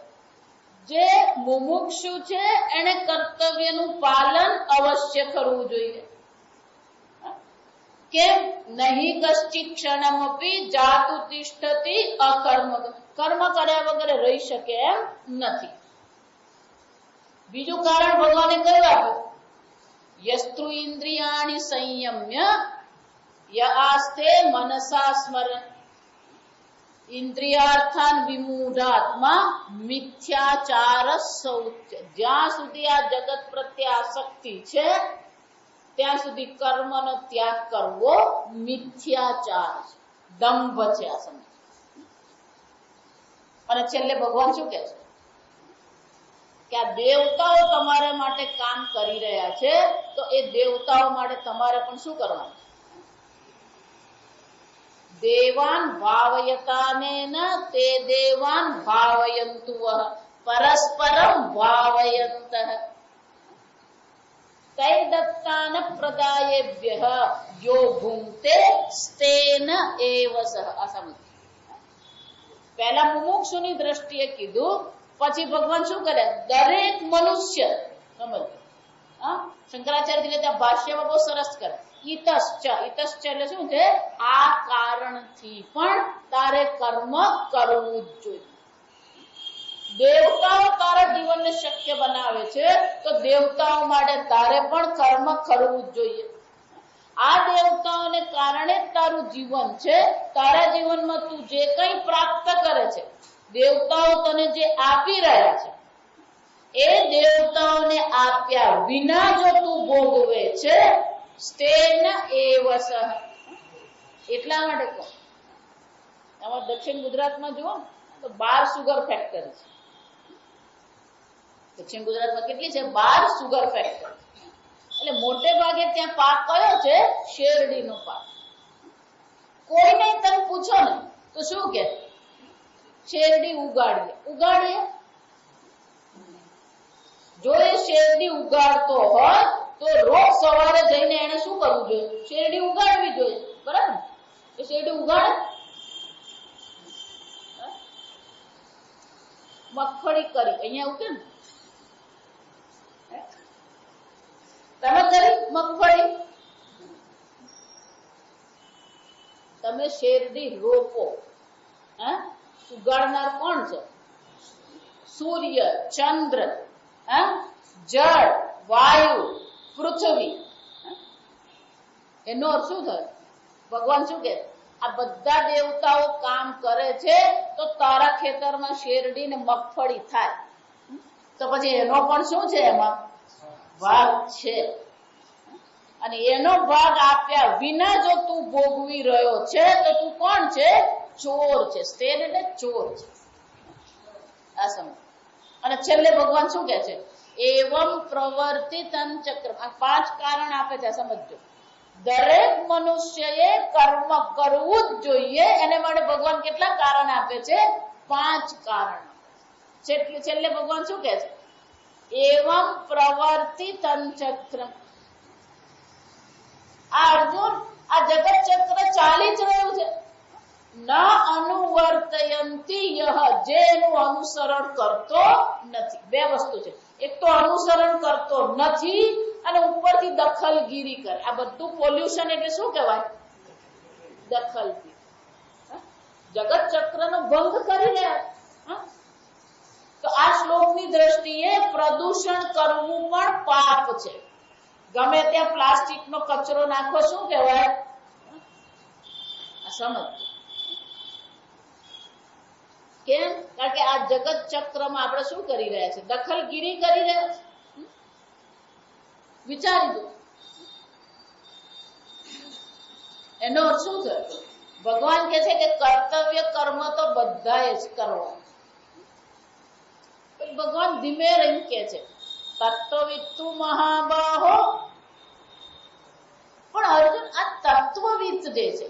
જે મુમુક્ષુ છે એને કર્તવ્યનું પાલન અવશ્ય કરવું જોઈએ. કેમ? નહીં કશ્ચિત ક્ષણમપી જાતુ તિષ્ઠતિ અકર્મ. કર્મ કર્યા વગર રહી શકે એમ નથી. બીજું કારણ ભગવાને કયું આપ્યું? યસ્તુ ઇન્દ્રિયાણિ સંયમ્ય યઆસ્તે મનસા સ્મરન ઇન્દ્રિયાર્થાન વિમૂઢાત્મા મિથ્યાચાર સૌચ્ય. જ્યાં સુધી આ જગત પ્રત્યે આસક્તિ છે ત્યાં સુધી કર્મનો ત્યાગ કરવો મિથ્યાચાર છે, દંભ છે. આ સમજ. અને છેલ્લે ભગવાન શું કહે છે? કે આ દેવતાઓ તમારા માટે કામ કરી રહ્યા છે, તો એ દેવતાઓ માટે તમારે પણ શું કરવાનું? દેવાન ભાવયતાનેન તે દેવાન ભાવયંતુ પરસ્પરમ ભાવયંતઃ તૈદત્તાન પ્રદાયેભ્યઃ યો ભુંક્તે સ્તેન એવ સહ. આ સમજ. પહેલા મુમુક્ષુની દ્રષ્ટિએ કીધું, પછી ભગવાન શું કરે? દરેક મનુષ્ય. સમજ. શંકરાચાર્ય ત્યાં ભાષ્યમાં બહુ સરસ કરે. ઈતશ્ચ. ઈતશ્ચ એટલે શું છે? આ કારણથી પણ તારે કર્મ કરવું જ જોઈએ. દેવતાઓ તારા જીવનને શક્ય બનાવે છે, તો દેવતાઓ માટે તારે પણ કર્મ કરવું જ જોઈએ. આ દેવતાઓને કારણે તારું જીવન છે. તારા જીવનમાં તું જે કંઈ પ્રાપ્ત કરે છે, દેવતાઓ તને જે આપી રહ્યા છે, એ દેવતાઓને આપ્યા વિના જો તું ભોગવે છે, સ્તેન એવ સહ. એટલા માટે કહો, અમારા દક્ષિણ ગુજરાતમાં જુઓ તો 12 સુગર ફેક્ટરી છે. દક્ષિણ ગુજરાતમાં કેટલી છે? 12 સુગર ફેક્ટરી. એટલે મોટે ભાગે ત્યાં પાક કયો છે? શેરડીનો પાક. કોઈને તમે પૂછો ને તો શું કે શેરડી ઉગાડીએ. જો એ શેરડી ઉગાડતો હોય તો રોજ સવારે જઈને એને શું કરવું જોઈએ? શેરડી ઉગાડવી જોઈએ. બરાબર? એ શેરડી ઉગાડે. મગફળી કરી અહીંયા ઉકે ને તમે કરી મગફળી, તમે શેરડી રોપો. ઉગાડનાર કોણ છે? સૂર્ય, ચંદ્ર, જળ, વાયુ, પૃથ્વી. એનો અર્થ શું થયો? ભગવાન શું કહે? આ બધા દેવતાઓ કામ કરે છે તો તારા ખેતરમાં શેરડી ને મગફળી થાય, તો પછી એનો પણ શું છે? એમાં ભાગ છે. અને એનો ભાગ આપ્યા વિના જો તું ભોગવી રહ્યો છે તો તું કોણ છે? ચોર છે. સ્તેન એટલે ચોર છે. આ સમજ. અને છેલ્લે ભગવાન શું કહે છે? એવમ પ્રવર્તિતં ચક્ર. આ 5 કારણ આપે છે. સમજજો. દરેક મનુષ્યએ કર્મ કરવું જ જોઈએ. એને માટે ભગવાન કેટલા કારણ આપે છે? 5 કારણ. છેલ્લે ભગવાન શું કહે છે? એવમ પ્રવર્તિતં ચક્ર. આ અર્જુન, આ જગત ચક્ર ચાલી જ રહ્યું છે. ન અનુવર્તયંતી યહ. જેનું અનુસરણ કરતો નથી. 2 વસ્તુ છે. એક તો અનુસરણ કરતો નથી અને ઉપરથી દખલગીરી કરે. આ બધું પોલ્યુશન એટલે શું કહેવાય? દખલગીરી. જગત ચક્રનો ભંગ કરી રહ્યા. તો આ શ્લોકની દ્રષ્ટિએ પ્રદૂષણ કરવું પણ પાપ છે. ગમે ત્યાં પ્લાસ્ટિકનો કચરો નાખવો શું કહેવાય? આ સમજ. કેમ? કારણ કે આ જગત ચક્રમાં આપણે શું કરી રહ્યા છે? દખલગીરી કરી રહ્યા છે. વિચારી દો, એનો અર્થ શું થયો? ભગવાન કહે છે કે કર્તવ્ય કર્મ તો બધાએ જ કરવા. ભગવાન ધીમે રહીને કહે છે તત્વવિત્તુ મહાબાહો. પણ અર્જુન, આ તત્વવિત્ત જે છે,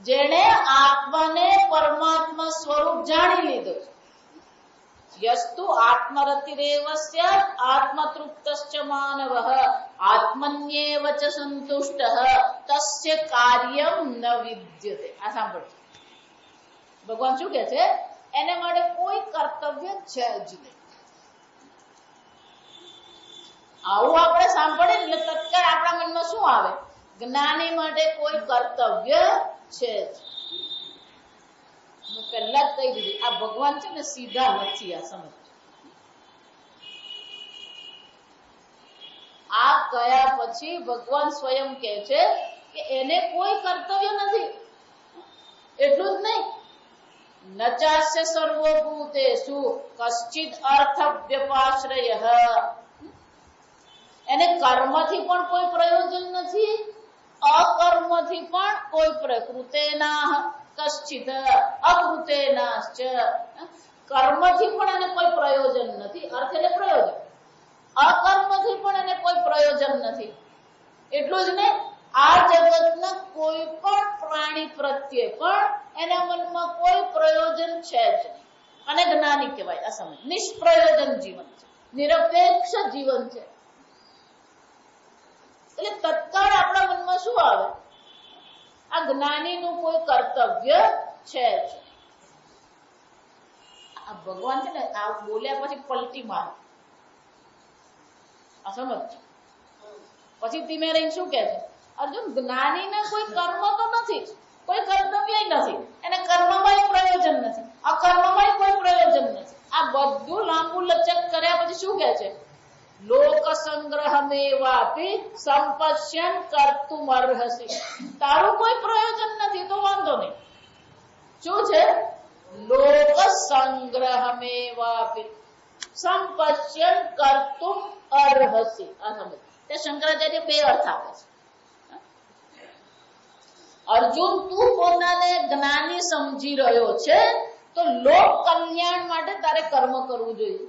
જેણે આત્માને પરમાત્મા સ્વરૂપ જાણી લીધો છે, યસ્તુ આત્મરતિરેવસ્ય આત્મતૃપ્તશ્ચ માનવઃ આત્મન્યેવ ચ સંતુષ્ટઃ તસ્ય કાર્યમ ન વિદ્યતે. આ સાંભળો, ભગવાન શું કહે છે? એને માટે કોઈ કર્તવ્ય છે જ નહીં. આવું આપણે સાંભળીએ એટલે તત્કાળ આપણા મનમાં શું આવે? જ્ઞાની માટે કોઈ કર્તવ્ય છે જ. હું પહેલા જ કહી દીધી, આ ભગવાન છે ને સીધા નથી. આ સમજ, આ કયા પછી ભગવાન સ્વયં કહે છે કે એને કોઈ કર્તવ્ય નથી. એટલું જ નહીં, નચાસ્ય સર્વભૂતેષુ કશ્ચિદ અર્થવ્યપાશ્રયઃ. એને કર્મથી પણ કોઈ પ્રયોજન નથી, અકર્મથી પણ કોઈ પ્રકૃતેના કશ્ચિદ અકૃતેનાશ્ચ. કર્મથી પણ એને કોઈ પ્રયોજન નથી, અર્થ એટલે પ્રયોજન. અકર્મથી પણ એને કોઈ પ્રયોજન નથી. એટલું જ નહીં, આ જગતના કોઈ પણ પ્રાણી પ્રત્યે પણ એના મનમાં કોઈ પ્રયોજન છે જ નહીં. અને જ્ઞાની કહેવાય. આ સમજ, નિષ્પ્રયોજન જીવન છે, નિરપેક્ષ જીવન છે. એટલે તત્કાળ આપણા મનમાં શું આવે? આ જ્ઞાનીનું કોઈ કર્તવ્ય છે જ. આ ભગવાન છે ને, આ બોલ્યા પછી પલટી મારે. આ સમજ. પછી ધીમે રહીને શું કહે છે અર્જુન? જ્ઞાનીને કોઈ કર્મ તો નથી, કોઈ કર્તવ્ય નથી, એને કર્મમાં પ્રયોજન નથી, અકર્મમાં કોઈ પ્રયોજન નથી. આ બધું લાંબુ લચક કર્યા પછી શું કહે છે? લોક સંગ્રહમેવાપી સંપશ્યન કર્તુમ અર્હસી. તારું કોઈ પ્રયોજન નથી તો વાંધો નહીં. શું છે? લોક સંગ્રહમેવાપી સંપશ્યન કર્તુમ અર્હસી. આ સમજ. તે શંકરાચાર્ય બે અર્થ આપે છે. અર્જુન, તું પોતાને જ્ઞાની સમજી રહ્યો છે તો લોક કલ્યાણ માટે તારે કર્મ કરવું જોઈએ.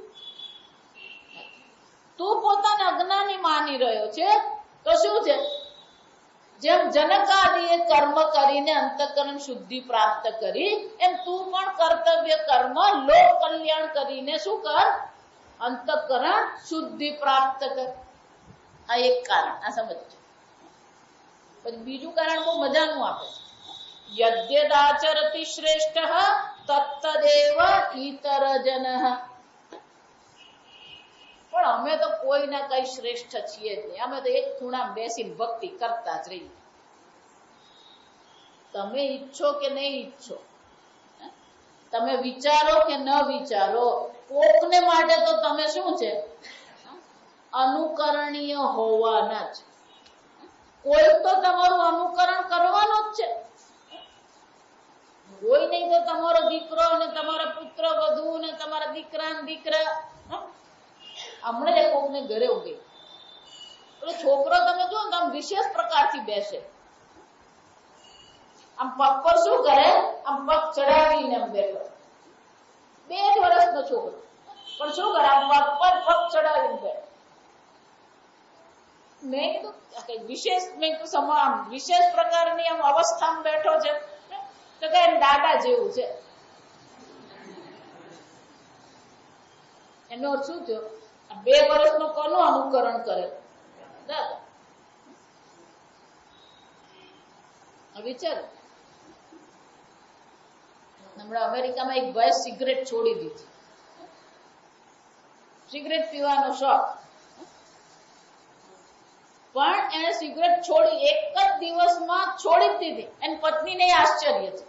તું પોતાને અજ્ઞાની માની રહ્યો છે તો શું છે? જેમ જનકાદીએ કર્મ કરીને અંતઃકરણ શુદ્ધિ પ્રાપ્ત કરી, એમ તું પણ કર્તવ્ય કર્મ લોક કલ્યાણ કરીને શું કર? અંતઃકરણ શુદ્ધિ પ્રાપ્ત કર. આ એક કારણ. આ સમજજો. પછી બીજું કારણ બહુ મજાનું આપે છે. યદ્યદાચરતિ શ્રેષ્ઠ તત્તદેવ ઇતરજનઃ. પણ અમે તો કોઈના કઈ શ્રેષ્ઠ છીએ જ નહીં. અમે તો એક ખૂણામાં બેસીને ભક્તિ કરતા જ રહીએ. તમે ઈચ્છો કે નહીં ઈચ્છો, તમે વિચારો કે ન વિચારો, કોકને માટે તો તમે શું છે? અનુકરણીય હોવાના જ. કોઈ તો તમારું અનુકરણ કરવાનું જ છે. કોઈ નહીં તો તમારો દીકરો અને તમારા પુત્ર વધુ ને તમારા દીકરા ને દીકરા. હમણાં એક કોકને ઘરે ઉગી પેલો છોકરો તમે જો ને આમ વિશેષ પ્રકારથી બેસે, આમ પગ પર શું કરે? આમ પગ ચડાવીને આમ બેઠો. 2 વર્ષનો છોકરો પણ શું કરે? આમ પગ પર પગ ચડાવીને બેઠો. મેં કીધું વિશેષ પ્રકારની આમ અવસ્થામાં બેઠો છે તો કે દાદા જેવું છે. એનો અર્થ શું થયો? 2 વર્ષનો કોનું અનુકરણ કરે? દાદા. વિચારો, હમણાં અમેરિકામાં એક ભાઈ સિગરેટ છોડી દીધી. સિગરેટ પીવાનો શોખ, પણ એને સિગરેટ છોડી એક જ દિવસમાં છોડી દીધી. એની પત્નીને આશ્ચર્ય છે.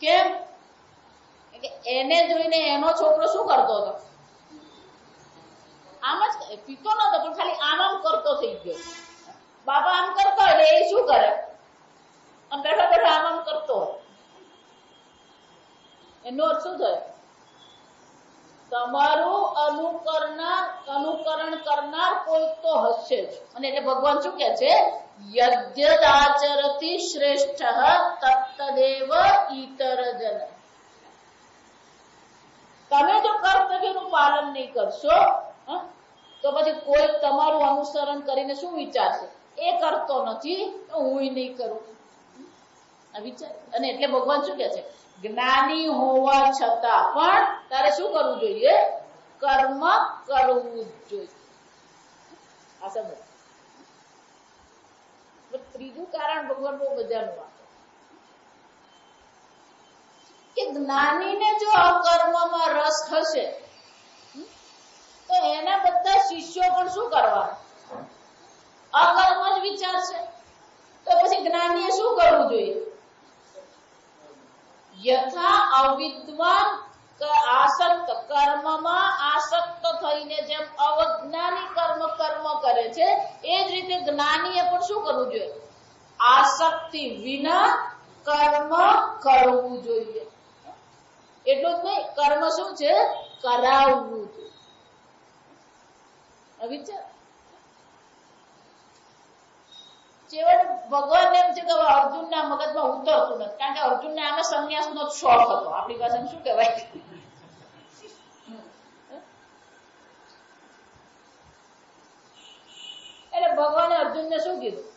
કેમ? કે એને જોઈને એનો છોકરો શું કરતો હતો? આમ જ પીતો નતો, પણ ખાલી આમ કરતો થઈ ગયો. બાબા આમ કરતો એટલે એ શું કરે? આમ બેઠો બેઠો આમ કરતો. એનો અર્થ શું થયો? તમારું અનુકરણ કરનાર કોઈ તો હશે જ. અને એટલે ભગવાન શું કહે છે? યદ્યદાચરતિ શ્રેષ્ઠ તત્તદેવ ઈતર જન. તમે જો કર્તવ્યનું પાલન નહીં કરશો તો પછી કોઈ તમારું અનુસરણ કરીને શું વિચારશે? એ કરતો નથી તો હું નહીં કરું. આ વિચાર. અને એટલે ભગવાન શું કહે છે? જ્ઞાની હોવા છતાં પણ તારે શું કરવું જોઈએ? કર્મ કરવું જોઈએ. આ સમજ. ત્રીજું કારણ ભગવાન બહુ મજાનું આપે કે જ્ઞાનીને જો અકર્મમાં રસ હશે તો એના બધા શિષ્યો પણ શું કરવાના? અકર્મ જ વિચારશે. તો પછી જ્ઞાનીએ શું કરવું જોઈએ? યથા અવિદ્વાન આસક્ત કર્મમાં આસક્ત થઈને જેમ અવજ્ઞાની કર્મ કરે છે એ જ રીતે જ્ઞાનીએ પણ શું કરવું જોઈએ? આસક્તિ વિના કર્મ કરવું જોઈએ. એટલું જ નહીં, કર્મ શું છે? કરાવવું જોઈએ. વિચાર. ભગવાન એમ છે કે અર્જુનના મગજમાં ઉતરતું નથી, કારણ કે અર્જુનને આમે સંન્યાસનો શોખ હતો. આપણી પાસે શું કહેવાય? એટલે ભગવાને અર્જુનને શું કીધું?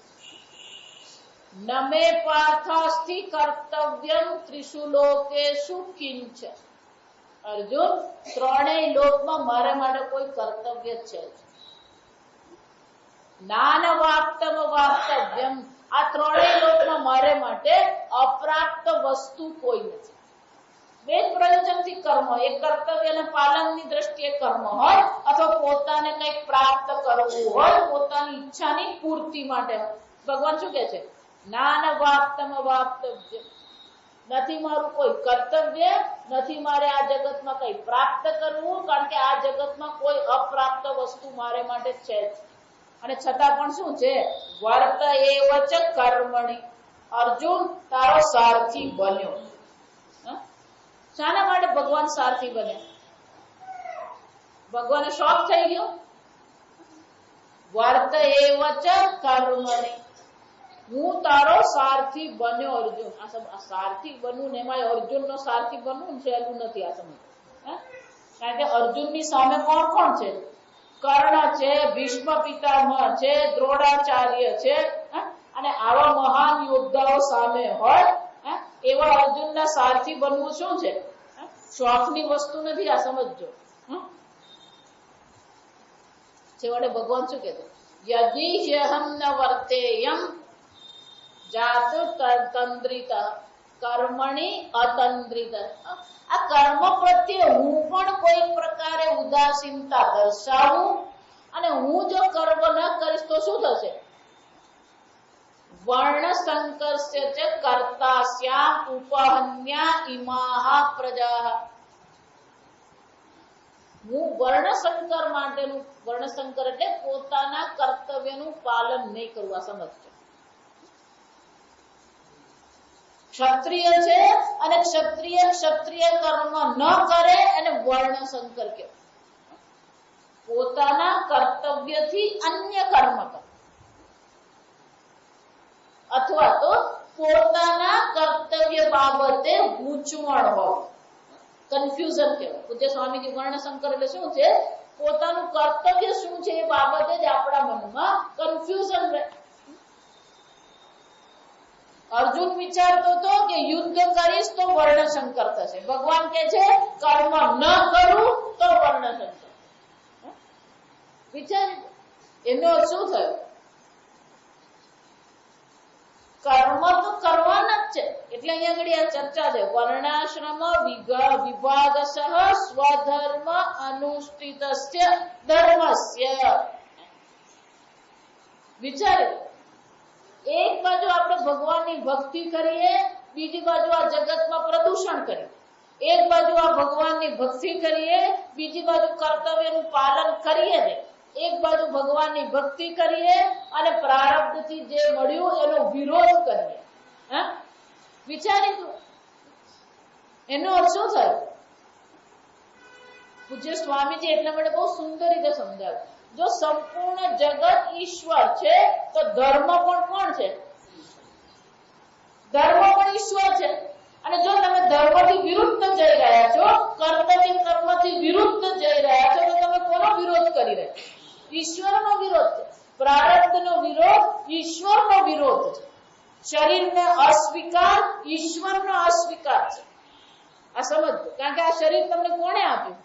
નમે પાર્થાસ્તિ કર્તવ્યમ ત્રિષુ લોકેષુ કિંચ. અર્જુન, ત્રણેય લોકમાં મારા માટે કોઈ કર્તવ્ય છે જ. નાનવાપ્તમ વાપ્તવ્યમ. આ ત્રણેય લોકમાં મારે માટે અપ્રાપ્ત વસ્તુ કોઈ નથી. બે પ્રયોજનથી કર્મ, એક કર્તવ્યના પાલનની દ્રષ્ટિએ કર્મ હોય અથવા પોતાને કંઈક પ્રાપ્ત કરવું હોય, પોતાની ઈચ્છાની પૂર્તિ માટે. ભગવાન શું કહે છે? નાનવાપ્તમ વાપ્તવ્ય. નથી મારું કોઈ કર્તવ્ય, નથી મારે આ જગતમાં કંઈ પ્રાપ્ત કરવું, કારણ કે આ જગતમાં કોઈ અપ્રાપ્ત વસ્તુ મારે માટે છે જ. અને છતાં પણ શું છે? વર્ત એવ ચ કર્મણિ. અર્જુન, તારો સારથી બન્યો. શાના માટે ભગવાન સારથી બને? ભગવાનને શોખ થઈ ગયો. વર્ત એવ ચ કર્મણિ. હું તારો સારથી બન્યો અર્જુન. આ સારથી બનવું ને એમાં અર્જુનનો સારથી બનવું સહેલું નથી. આ સમજ. કારણ કે અર્જુનની સામે કોણ કોણ છે? કર્ણ છે, ભીષ્મ પિતામહ છે, દ્રોણાચાર્ય છે. અને આવા મહાન યોદ્ધાઓ સામે હોય એવા અર્જુનના સારથી બનવું શું છે? શોખની વસ્તુ નથી. આ સમજજો. છેવટે ભગવાન શું કહેતો? યદિ હ્યહમ ન વર્તેયમ જાતુ તંદ્રિત કર્મણિ અતંદ્રિત. આ કર્મ પ્રત્યે હું પણ કોઈ પ્રકારે ઉદાસીનતા દર્શાવું અને હું જો કર્મ ન કરીશ તો શું થશે? વર્ણ સંકર્ષ્ય ચ કર્તાસ્યામ ઉપહન્યા ઇમાહ પ્રજાઃ. હું વર્ણસંકર માટેનું, વર્ણસંકર એટલે પોતાના કર્તવ્યનું પાલન નહીં કરવું. આ સમજજો. ક્ષત્રિય છે અને ક્ષત્રિય કર્મ ન કરે અને વર્ણસંકર કહેવાય. પોતાના કર્તવ્યથી અન્ય કર્મ કરે અથવા તો પોતાના કર્તવ્ય બાબતે ગૂંચવણ હોય, કન્ફ્યુઝન કહેવાય. પૂજ્ય સ્વામીજી વર્ણસંકર એટલે શું છે? પોતાનું કર્તવ્ય શું છે એ બાબતે જ આપણા મનમાં કન્ફ્યુઝન રહે. અર્જુન વિચારતો હતો કે યુદ્ધ કરીશ તો વર્ણસંકર થશે. ભગવાન કહે છે કર્મ ન કરું તો વર્ણસંકર. વિચાર. એનો શું થયો? કર્મ તો કરવાના જ છે. એટલે અહીંયા આગળ આ ચર્ચા છે. વર્ણાશ્રમ વિભાગશઃ સ્વધર્મ અનુષ્ઠિતસ્ય ધર્મસ્ય. વિચારે, એક બાજુ આપણે ભગવાનની ભક્તિ કરીએ, બીજી બાજુ આ જગતમાં પ્રદૂષણ કરીએ. એક બાજુ આ ભગવાનની ભક્તિ કરીએ, બીજી બાજુ કર્તવ્યનું પાલન કરીએ ને. એક બાજુ ભગવાનની ભક્તિ કરીએ અને પ્રારબ્ધથી જે મળ્યું એનો વિરોધ કરીએ. વિચારી એનો અર્થ શું થયો? પૂજ્ય સ્વામીજી એટલા માટે બહુ સુંદર રીતે સમજાવ્યું. જો સંપૂર્ણ જગત ઈશ્વર છે તો ધર્મ પણ કોણ છે? ધર્મ પણ ઈશ્વર છે. અને જો તમે ધર્મથી વિરુદ્ધ જઈ રહ્યા છો, કર્મથી વિરુદ્ધ જઈ રહ્યા છો, તો તમે કોનો વિરોધ કરી રહ્યા છો? ઈશ્વરનો વિરોધ છે. પ્રારબ્ધનો વિરોધ ઈશ્વરનો વિરોધ છે. શરીરને અસ્વીકાર ઈશ્વરનો અસ્વીકાર છે. આ સમજો. કારણ કે આ શરીર તમને કોણે આપ્યું?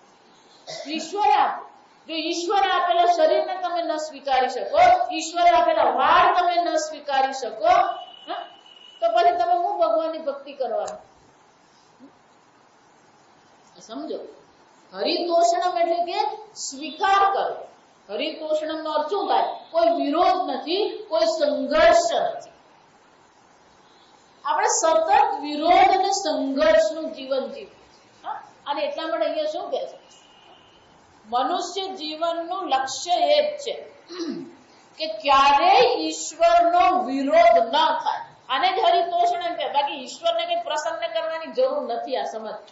ઈશ્વરે આપ્યું. જો ઈશ્વરે આપેલા શરીરને તમે ન સ્વીકારી શકો, ઈશ્વરે આપેલા વાળ તમે ન સ્વીકારી શકો, તો પછી તમે હું ભગવાનની ભક્તિ કરવાની? સમજો. હરિતોષણમ એટલે કે સ્વીકાર કરો. હરિતોષણમ નો અર્થ શું થાય? કોઈ વિરોધ નથી, કોઈ સંઘર્ષ નથી. આપણે સતત વિરોધ અને સંઘર્ષનું જીવન જીવીએ. અને એટલા માટે અહીંયા શું કહે છે? મનુષ્ય જીવનનું લક્ષ્ય એ જ છે કે ક્યારેય ઈશ્વરનો વિરોધ ન થાય. આને જ હરિતોષણ એમ કહે. બાકી ઈશ્વરને કઈ પ્રસન્ન કરવાની જરૂર નથી. આ સમજ.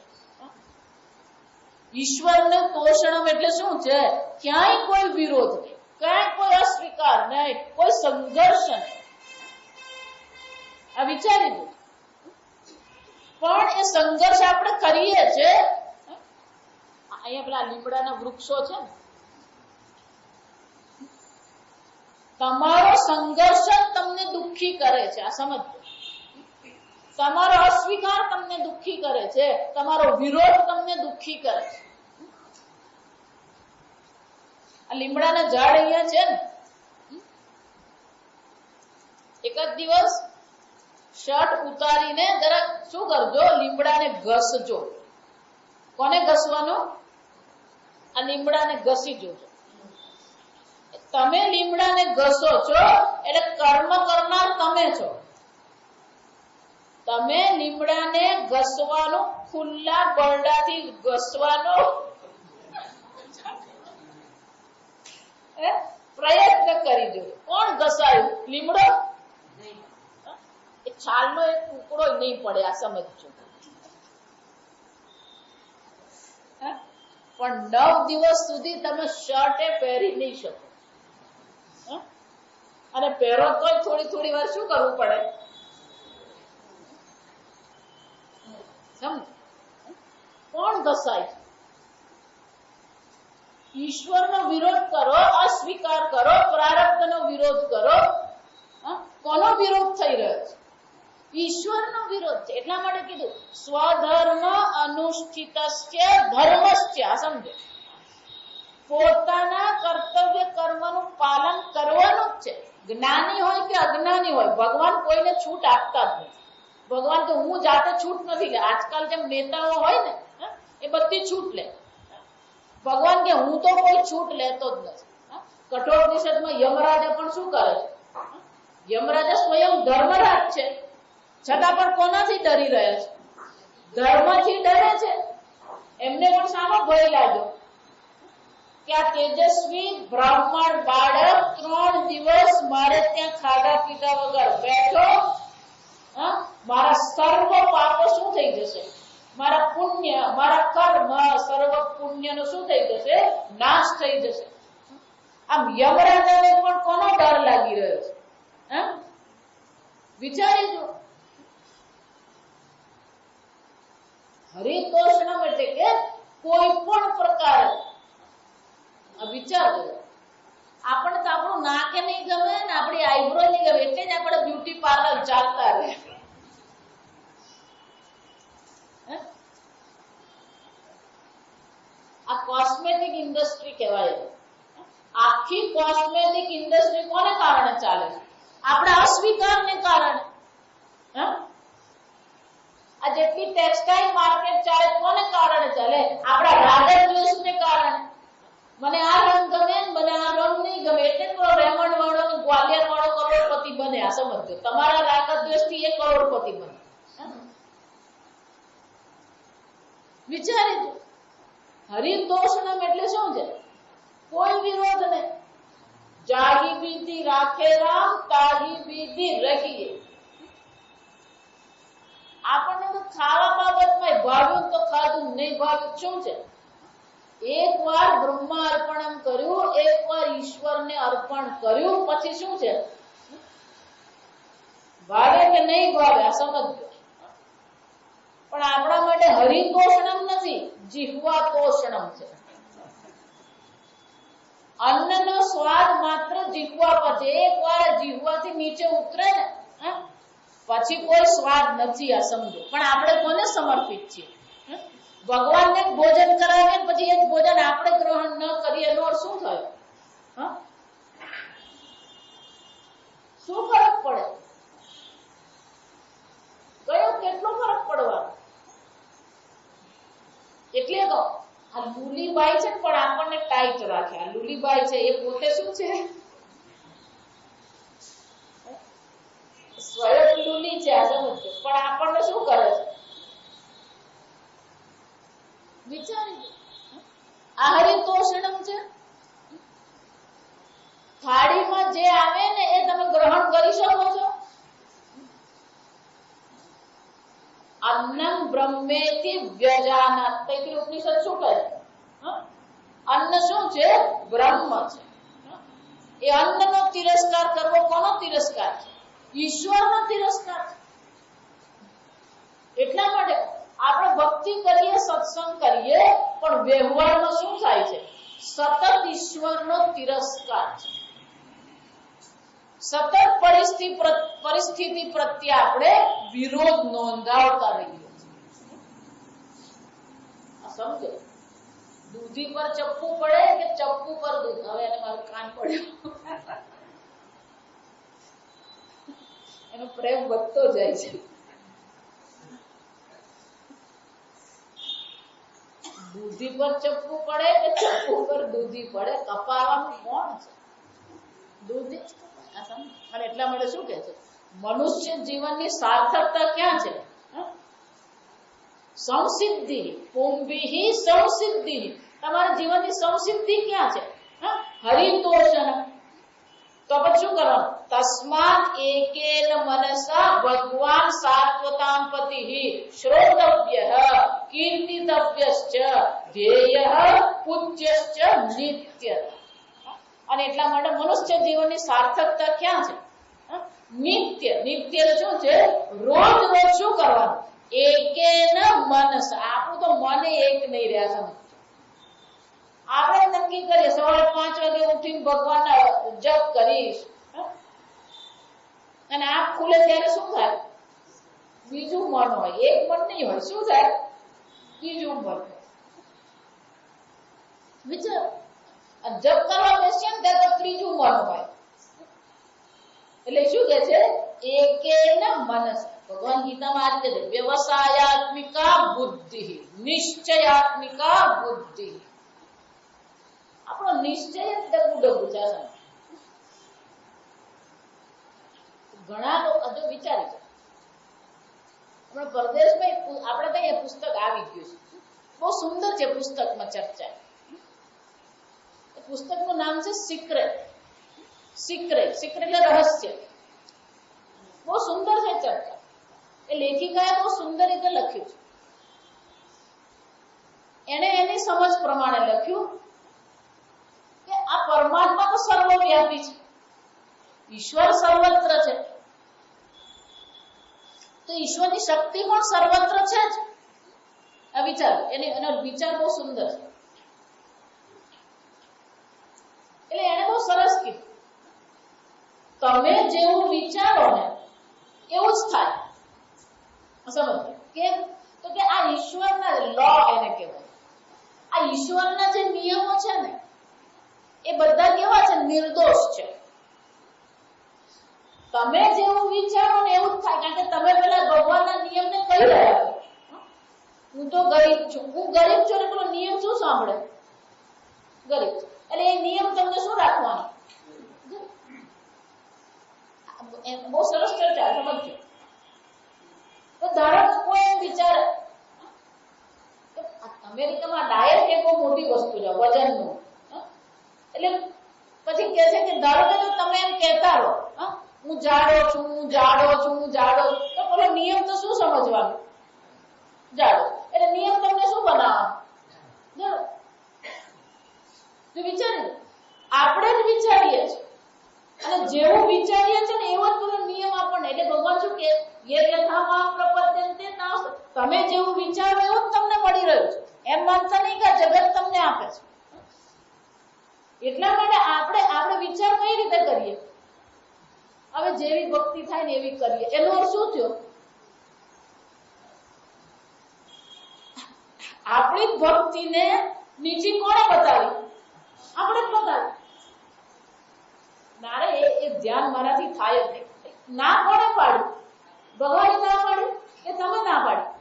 ઈશ્વરને તોષણમ એટલે શું છે? ક્યાંય કોઈ વિરોધ નહીં, ક્યાંય કોઈ અસ્વીકાર નહીં, કોઈ સંઘર્ષ નહીં. આ વિચારી દો. પણ એ સંઘર્ષ આપણે કરીએ છીએ. અહીંયા પેલા લીમડાના વૃક્ષો છે ને, તમારો સંઘર્ષ તમને દુઃખી કરે છે. આ સમજો. તમારો અસ્વીકાર તમને દુઃખી કરે છે, તમારો વિરોધ તમને દુઃખી કરે છે. આ લીમડાના ઝાડ અહીંયા છે ને, એક જ દિવસ શર્ટ ઉતારીને જરાક શું કરજો? લીમડાને ઘસજો. કોને ઘસવાનો? આ લીમડાને ઘસી જોજો. તમે લીમડાને ઘસો છો એટલે કર્મ કરનાર તમે છો. તમે લીમડાને ઘસવાનું, ખુલ્લા બરડાથી ઘસવાનો પ્રયત્ન કરી જોજો. કોણ ઘસાયું? લીમડો. એ છાલનો એક ટુકડો નહીં પડે. આ સમજો. પણ 9 દિવસ સુધી તમે શર્ટ પહેરી નહીં શકો. અને પહેરો તો થોડી વાર શું કરવું પડે? સમજ. કોણ ઘસાય? ઈશ્વરનો વિરોધ કરો, અસ્વીકાર કરો, પ્રારબ્ધનો વિરોધ કરો. કોનો વિરોધ થઈ રહ્યો છે? ઈશ્વરનો વિરોધ છે. એટલા માટે કીધું સ્વધર્મ અનુષ્ઠિતસ્ય ધર્મસ્ય. આ સમજો. પોતાના કર્તવ્ય કર્મનું પાલન કરવાનું જ છે. જ્ઞાની હોય કે અજ્ઞાની હોય, ભગવાન કોઈને છૂટ આપતા જ નથી. ભગવાન તો હું જાતે છૂટ નથી લે. આજકાલ જેમ નેતાઓ હોય ને, એ બધી છૂટ લે. ભગવાન કે હું તો કોઈ છૂટ લેતો જ નથી. કઠોપનિષદમાં યમરાજા પણ શું કરે છે? યમરાજા સ્વયં ધર્મરાજ છે, છતાં પણ કોનાથી ડરી રહ્યા છે? ધર્મથી ડરે છે. એમને પણ સાનો ભય લાગ્યો કે આ તેજસ્વી બ્રાહ્મણ બાળક 3 દિવસ મારે ત્યાં ખાધા પીધા વગર બેઠો, મારા સર્વ પાપો શું થઈ જશે? મારા પુણ્ય, મારા કર્મ, સર્વ પુણ્યનો શું થઈ જશે? નાશ થઈ જશે. આમ યમરાજાને પણ કોનો ડર લાગી રહ્યો છે? વિચારી જો. હરિતોષણમ એટલે કે કોઈ પણ પ્રકાર. વિચાર કરો. આપણને તો આપણું નાકે નહીં ગમે ને આપણી આઈબ્રો નહીં ગમે, એટલે જ આપણે બ્યુટી પાર્લર ચાલતા રહે. આ કોસ્મેટિક ઇન્ડસ્ટ્રી કહેવાય. આખી કોસ્મેટિક ઇન્ડસ્ટ્રી કોને કારણે ચાલે છે? આપણા અસ્વીકારને કારણે. આ જેટલી ટેક્સટાઇલ માર્કેટ ચાલે કોને કારણે ચાલે? આપણા રાગ દ્વેષને કારણે. મને આ રંગ ગમે, મને આ રંગ નહીં ગમે, એટલે તો રેમંડ વાળો ને ગ્વાલિયર વાળો કરોડપતિ બને. આ સમજો. તમારા રાગ દ્વેષથી એ કરોડપતિ બને. વિચારી દો. હરિતોષણમ એટલે શું છે? કોઈ વિરોધ નહીં. જાગી બીતી રાખે રામ, તાગી બીતી રહીએ. આપણને તો ખાવા બાબતમાં ભાવ્યું તો ખાધું, નહીં ભાવ્યું શું છે? એકવાર બ્રહ્મા અર્પણમ કર્યું, એકવાર ઈશ્વરને અર્પણ કર્યું, પછી શું છે? ભાવે કે નહીં ભાવે આ સમજજો. પણ આપણા માટે હરિતોષણમ નથી, જીહ્વા તોષણમ છે. અન્નનો સ્વાદ માત્ર જીહ્વા પર છે. એકવાર જીહ્વાથી નીચે ઉતરે ને પછી કોઈ સ્વાદ નથી, આ સમજો. પણ આપણે કોને સમર્પિત છીએ? ભગવાનને ભોજન કરાવીએ પછી એક ભોજન આપણે ગ્રહણ ન કરીએ એનો અર્થ શું થયો? શું ફરક પડે? કયો કેટલો ફરક પડવાનો? એટલે તો આ લુલીબાઈ છે પણ આપણને ટાઈટ રાખે. આ લુલીબાઈ છે એ પોતે શું છે? સ્વયં લુલી છે, આ સમજો. પણ આપણને શું કરે છે? વિચારી આ હરિતોષણમ છે. થાળીમાં જે આવે ને એ તમે ગ્રહણ કરી શકો છો. અન્નમ બ્રહ્મેતિ વ્યજાનાત. તૈત્રીય ઉપનિષદ શું કહે? અન્ન શું છે? બ્રહ્મ છે. એ અન્નનો તિરસ્કાર કરવો કોનો તિરસ્કાર છે? ઈશ્વરનો તિરસ્કાર છે. એટલા માટે આપણે ભક્તિ કરીએ, સત્સંગ કરીએ, પણ વ્યવહારમાં શું થાય છે? સતત ઈશ્વરનો તિરસ્કાર છે. સતત પરિસ્થિતિ પ્રત્યે આપણે વિરોધ નોંધાવતા રહીએ છીએ. સમજો, દૂધી પર ચપ્પુ પડે કે ચપ્પુ પર દૂધ? હવે એને મારું કાન પડ્યું. એનો પ્રેમ વધતો જાય છે. દૂધી પર ચપ્પુ પડે કે ચપ્પુ પર દૂધી પડે, કપાવાનું કોણ છે? દૂધી જ કપાય. અને એટલા માટે શું કે છે? મનુષ્ય જીવનની સાર્થકતા ક્યાં છે? સંસિદ્ધિ પુંભિ સંસિદ્ધિ. તમારા જીવનની સંસિદ્ધિ ક્યાં છે? હરિતોષણ. તો પછી શું કરવાનું? તસ્માત એકેન મનસા ભગવાન સાત્વતામ પતિહિ શ્રોતવ્યઃ કીર્તિતવ્યશ્ચ ધ્યેયઃ પૂજ્યશ્ચ નિત્યઃ. અને એટલા માટે મનુષ્ય જીવનની સાર્થકતા ક્યાં છે? નિત્ય. નિત્ય શું છે? રોજ રોજ શું કરવાનું? એકેન મનસ. આપણું તો મન એક નહીં રહ્યા. સમજ, આપણે નક્કી કરીએ સવારે 5 વાગે ઉઠીને ભગવાનના જપ કરીશ, અને આંખ ખુલે ત્યારે શું થાય? બીજું મન હોય, એક મન નહીં હોય. શું થાય? બીજું મન. વિચાર, જપ કરવા બેસીએ ને ત્યારે ત્રીજું મન હોય. એટલે શું કે છે? એકેન મનસ. ભગવાન ગીતામાં આ રીતે છે, વ્યવસાયાત્મિકા બુદ્ધિ નિશ્ચયાત્મિકા બુદ્ધિ. આપણો નિશ્ચય ડગુ છે. ઘણા લોકો જો વિચારી છે, હમણાં પરદેશમાં આપણે ત્યાં પુસ્તક આવી ગયું છે, બહુ સુંદર છે. પુસ્તકમાં ચર્ચા, પુસ્તકનું નામ છે સિક્રેટ. સિક્રેટ, સિક્રેટ એટલે રહસ્ય. બહુ સુંદર છે ચર્ચા. એ લેખિકાએ બહુ સુંદર રીતે લખ્યું છે. એને એની સમજ પ્રમાણે લખ્યું કે આ પરમાત્મા તો સર્વવ્યાપી છે, ઈશ્વર સર્વત્ર છે, તો ઈશ્વરની શક્તિ પણ સર્વત્ર છે જ. આ વિચાર, એનો વિચાર બહુ સુંદર છે. એટલે એને બહુ સરસ કીધું, તમે જેવું વિચારો ને એવું જ થાય. સમજ કેમ? તો કે આ ઈશ્વરના લો એને કહેવાય. આ ઈશ્વરના જે નિયમો છે ને એ બધા કેવા છે? નિર્દોષ છે. તમે જેવું વિચારો ને એવું જ થાય. કારણ કે તમે પેલા ભગવાનના નિયમને કહી રહ્યા છો, હું તો ગરીબ છું, હું ગરીબ છું, એટલે પેલો નિયમ શું સાંભળે? ગરીબ. એટલે એ નિયમ તમને શું રાખવાનો? બહુ સરસ ચર્ચા, સમજો. તો ધારો કે કોઈ એમ વિચારે, અમેરિકામાં ડાયટ એ બહુ મોટી વસ્તુ છે વજનનું. એટલે પછી કહે છે કે ધારો કે તમે એમ કહેતા રહો, હું જાડો છું, જાડો છું, જાડો છું, તો પેલો નિયમ તો શું સમજવાનો? જાડો. એટલે નિયમ તમને શું બનાવવાનો? જાડો. તો વિચારી, આપણે જ વિચારીએ છીએ અને જેવું વિચારીએ છીએ ને એવો જ પેલો નિયમ આપણને. એટલે ભગવાન શું કે યે યથામામ પ્રપદ્યન્તે તાવ, તમે જેવું વિચારો એવું જ તમને મળી રહ્યું છે. એમ માનતા નહીં કે જગત તમને આપે છે. એટલા માટે આપણે વિચાર કઈ રીતે કરીએ? હવે જેવી ભક્તિ થાય ને એવી કરીએ. એનો અર્થ શું થયો? આપણી ભક્તિને નીચી કોણે બતાવી? આપણે જ બતાવી. નારે એ ધ્યાન મારાથી થાય જ નહીં. ના કોણે પાડ્યું? ભગવાને ના પાડ્યું કે તમે ના પાડી?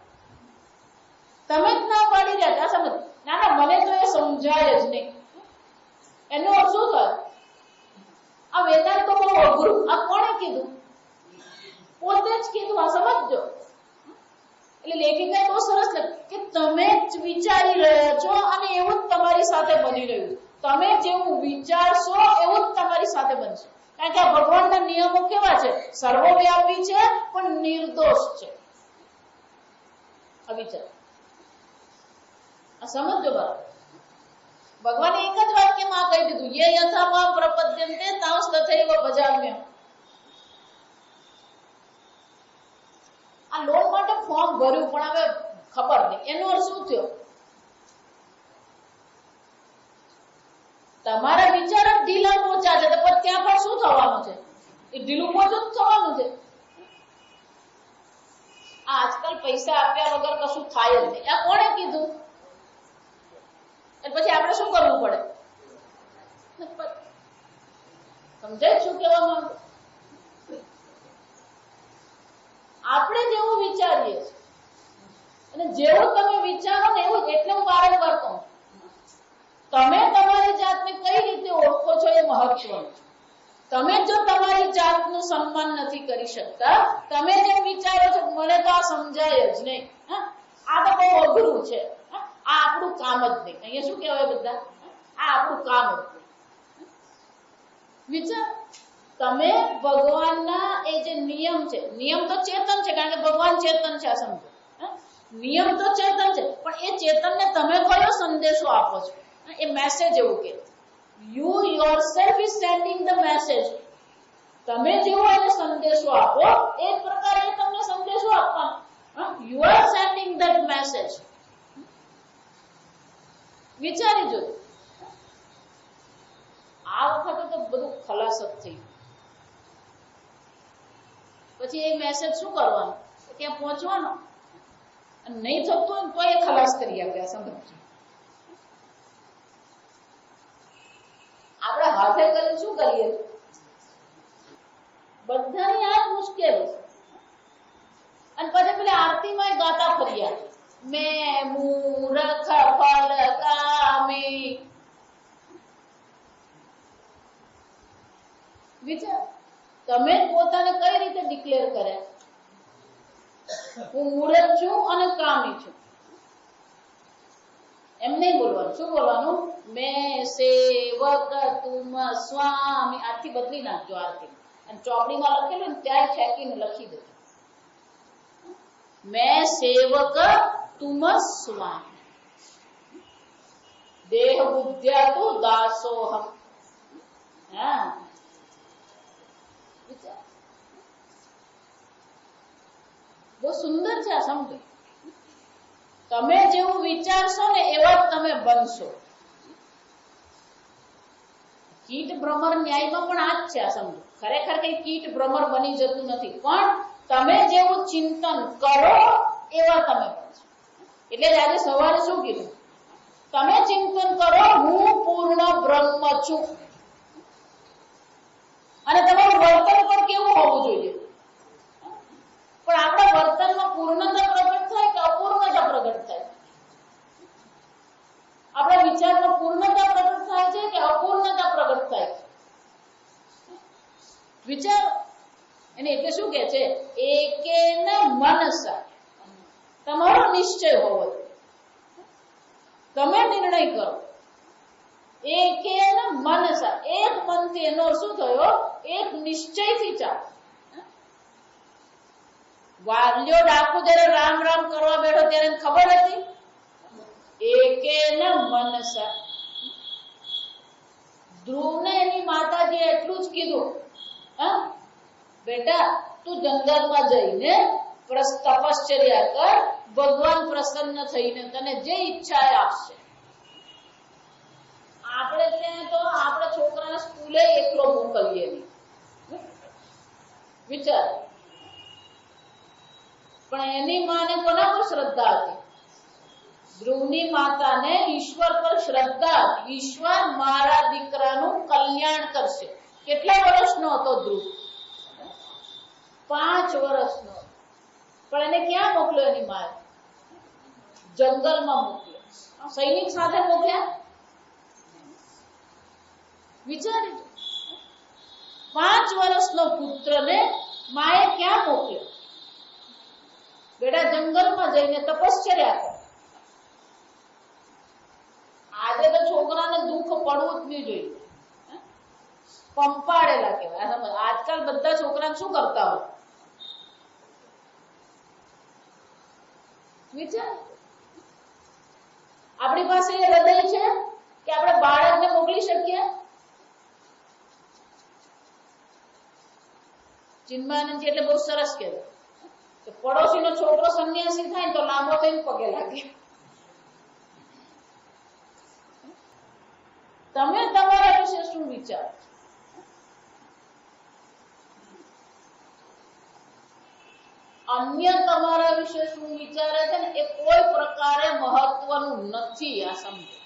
તમે જ ના પાડી રહ્યા. સમજ ના મને તો એ સમજાય જ નહીં. એનો અર્થ શું થયો? આ વેદાંત તો બહુ અઘરું. આ કોણે કીધું? પોતે જ કીધું. આ સમજજો. એટલે લેખિકાએ બહુ સરસ લખ્યું કે તમે જ વિચારી રહ્યા છો અને એવું જ તમારી સાથે બની રહ્યું છે. તમે જેવું વિચારશો એવું જ તમારી સાથે બનશે. કારણ કે આ ભગવાનના નિયમો કેવા છે? સર્વવ્યાપી છે પણ નિર્દોષ છે. આ વિચાર, આ સમજજો બરાબર. ભગવાને એક જ વાક્યમાં કહી દીધું, યે યથામામ પ્રપદ્યન્તે તાંસ તથૈવ ભજામ્ય. આ લોન માટે ફોર્મ ભર્યું પણ હવે ખબર નહીં એનો અર્થ શું થયો? તમારા વિચાર જ ઢીલા પહોંચ્યા છે તો પછી ત્યાં પણ શું થવાનું છે? એ ઢીલું પહોંચું જ થવાનું છે. આજકાલ પૈસા આપ્યા વગર કશું થાય જ નહીં. આ કોણે કીધું? પછી આપણે શું કરવું પડે? સમજાય શું કહેવા માંગુ? આપણે જેવું વિચારીએ અને જેવું તમે વિચારો ને એવું. એટલે હું વારંવાર કહું, તમે તમારી જાતને કઈ રીતે ઓળખો છો એ મહત્વનું છે. તમે જો તમારી જાતનું સન્માન નથી કરી શકતા, તમે જેમ વિચારો છો મને તો આ સમજાય જ નહીં, આ તો બહુ અઘરું છે, આ આપણું કામ જ નહીં. અહીંયા શું કહેવાય બધા? આ આપણું કામ જ નહીં. વિચાર, તમે ભગવાનના એ જે નિયમ છે, નિયમ તો ચેતન છે કારણ કે ભગવાન ચેતન છે. આ સમજો, નિયમ તો ચેતન છે પણ એ ચેતનને તમે કયો સંદેશો આપો છો? એ મેસેજ એવું કે you yourself is sending the message. તમે જેવો એને સંદેશો આપો એ પ્રકારે એ તમને સંદેશો આપવાનો. You are sending that message. વિચારી જો, આ વખતે તો બધું ખલાસ જ થઈ. પછી એ મેસેજ શું કરવાનો? ત્યાં પહોંચવાનો. નહીં થતું તો એ ખલાસ કરી આપે. સમજો, આપણે હાથે કરીને શું કરીએ? બધાની આ જ મુશ્કેલી છે. અને પછી પેલા આરતીમાં ગાતા ફર્યા, મેં મૂરખ ફલ કામી. વિચાર, તમે પોતાને કઈ રીતે ડિક્લેર કર્યા? હું મૂરખ છું અને કામી છું. એમ નહીં બોલવાનું. શું બોલવાનું? મેં સેવક તુમ સ્વામી. આથી બદલી નાખજો આરતી. અને ચોપડીમાં લખેલું ને ત્યાં ખેંચીને લખી દેજો, મેં સેવક તુમ સ્વામી દેહ બુદ્ધ્યા તુ દાસોહમ. હા, બહુ સુંદર છે. આ સમજો, તમે જેવું વિચારશો ને એવા જ તમે બનશો. કીટ ભ્રમર ન્યાયમાં પણ આ જ છે. આ સમજો, ખરેખર કઈ કીટ ભ્રમર બની જતું નથી, પણ તમે જેવું ચિંતન કરો એવા તમે બનશો. એટલે આજે સવારે શું કીધું? તમે ચિંતન કરો હું પૂર્ણ બ્રહ્મ છું. અને તમારું વર્તન પણ કેવું હોવું જોઈએ? પણ આપણા વર્તનમાં પૂર્ણતા પ્રગટ થાય કે અપૂર્ણતા પ્રગટ થાય? આપણા વિચારમાં પૂર્ણતા પ્રગટ થાય છે કે અપૂર્ણતા પ્રગટ થાય છે? વિચાર. એને એટલે શું કે છે? એકેન મનસા. તમારો નિશ્ચય હોવો જોઈએ. તમે નિર્ણય કરો. એકેન મનસા, એક મનથી. એનો શું થયો? એક નિશ્ચયથી ચાલો. વાલ્યો ડાકુ જયારે રામ રામ કરવા બેઠો ત્યારે એને ખબર હતી? એકેન મનસા. ધ્રુવને એની માતાજીએ એટલું જ કીધું, હા બેટા તું જંગલમાં જઈને તપશ્ચર્યા કર, ભગવાન પ્રસન્ન થઈને તને જે ઈચ્છા આપશે. આપણે ત્યાં તો આપણે છોકરાને સ્કૂલે એકલો મોકલીએ નહીં, વિચાર. પણ એની માને કોના પર શ્રદ્ધા હતી? ધ્રુવની માતાને ઈશ્વર પર શ્રદ્ધા હતી. ઈશ્વર મારા દીકરાનું કલ્યાણ કરશે. કેટલા વર્ષનો હતો ધ્રુવ? 5 વર્ષનો. પણ એને ક્યાં મોકલ્યો? એની માએ જંગલમાં મોકલ્યો. સૈનિક સાથે મોકલ્યા? વિચારી, 5 વર્ષનો પુત્રને માએ ક્યાં મોકલ્યો? બેટા જંગલમાં જઈને તપશ્ચર્યા કર. આજે તો છોકરાને દુઃખ પડવું જ નહીં જોઈએ, પંપાડેલા કહેવાય. આજકાલ બધા છોકરાને શું કરતા હોય? વિચાર, આપણી પાસે એ હૃદય છે કે આપણે બાળકને મોકલી શકીએ? ચિન્મયાનંદજી એટલે બહુ સરસ કહેવાય કે પડોશીનો છોકરો સંન્યાસી થાય તો લાંબો થઈને પગે લાગે. તમે તમારા વિશે શું વિચારો? અન્ય તમારા વિશે શું વિચારે છે ને એ કોઈ પ્રકારે મહત્વનું નથી. આ સમજો.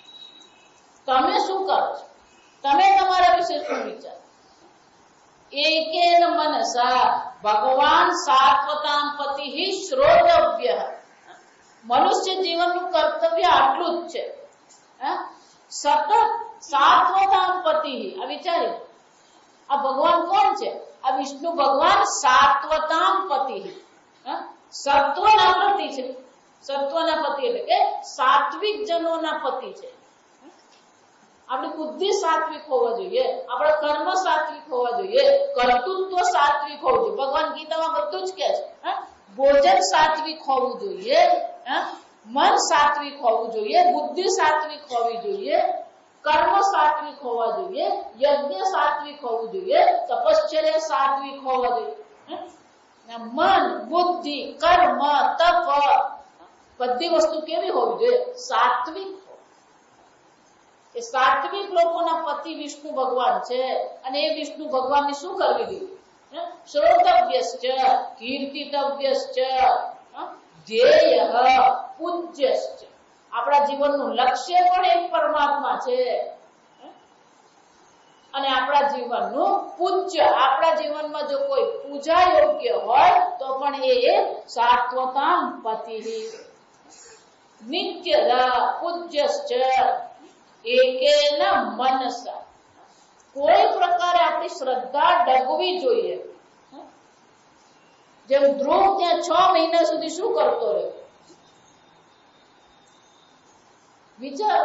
તમે શું કરો છો? તમે તમારા વિશે શું વિચારો? એકેન મનસા ભગવાન સાત્વતામ પતિઃ શ્રોતવ્ય. મનુષ્ય જીવનનું કર્તવ્ય આટલું જ છે, સતત સાત્વતામ પતિઃ. આ વિચારી, આ ભગવાન કોણ છે? આ વિષ્ણુ ભગવાન સાત્વતામ પતિઃ, સત્વના પતિ છે. સત્વના પતિ એટલે કે સાત્વિક જનોના પતિ છે. આપણી બુદ્ધિ સાત્વિક હોવા જોઈએ, આપણા કર્મ સાત્વિક હોવા જોઈએ, કર્તૃત્વ સાત્વિક હોવું જોઈએ. ભગવાન ગીતામાં બધું જ કહે છે. ભોજન સાત્વિક હોવું જોઈએ, મન સાત્વિક હોવું જોઈએ, બુદ્ધિ સાત્વિક હોવી જોઈએ, કર્મ સાત્વિક હોવા જોઈએ, યજ્ઞ સાત્વિક હોવું જોઈએ, તપશ્ચર્યા સાત્વિક હોવા જોઈએ. મન, બુદ્ધિ, કર્મ, તપ બધી વસ્તુ કેવી હોવી જોઈએ? સાત્વિક. એ સાત્વિક લોકોના પતિ વિષ્ણુ ભગવાન છે. અને એ વિષ્ણુ ભગવાનને શું કરવી જોઈએ? શ્રોતવ્યશ્ચ કીર્તિતવ્યશ્ચ ધ્યેય પૂજ્યશ્ચ. આપણા જીવનનું લક્ષ્ય પણ એક પરમાત્મા છે અને આપણા જીવનનું પૂજ્ય, આપણા જીવનમાં જો કોઈ પૂજા યોગ્ય હોય તો પણ એ સાત્વતામ પતિઃ નિત્યદા પૂજ્યશ્ચ એકેન મનસા. કોઈ પ્રકારે આપણી શ્રદ્ધા ડગવી જોઈએ. જેમ ધ્રુવ ત્યાં 6 મહિના સુધી શું કરતો રહ્યો? વિચાર.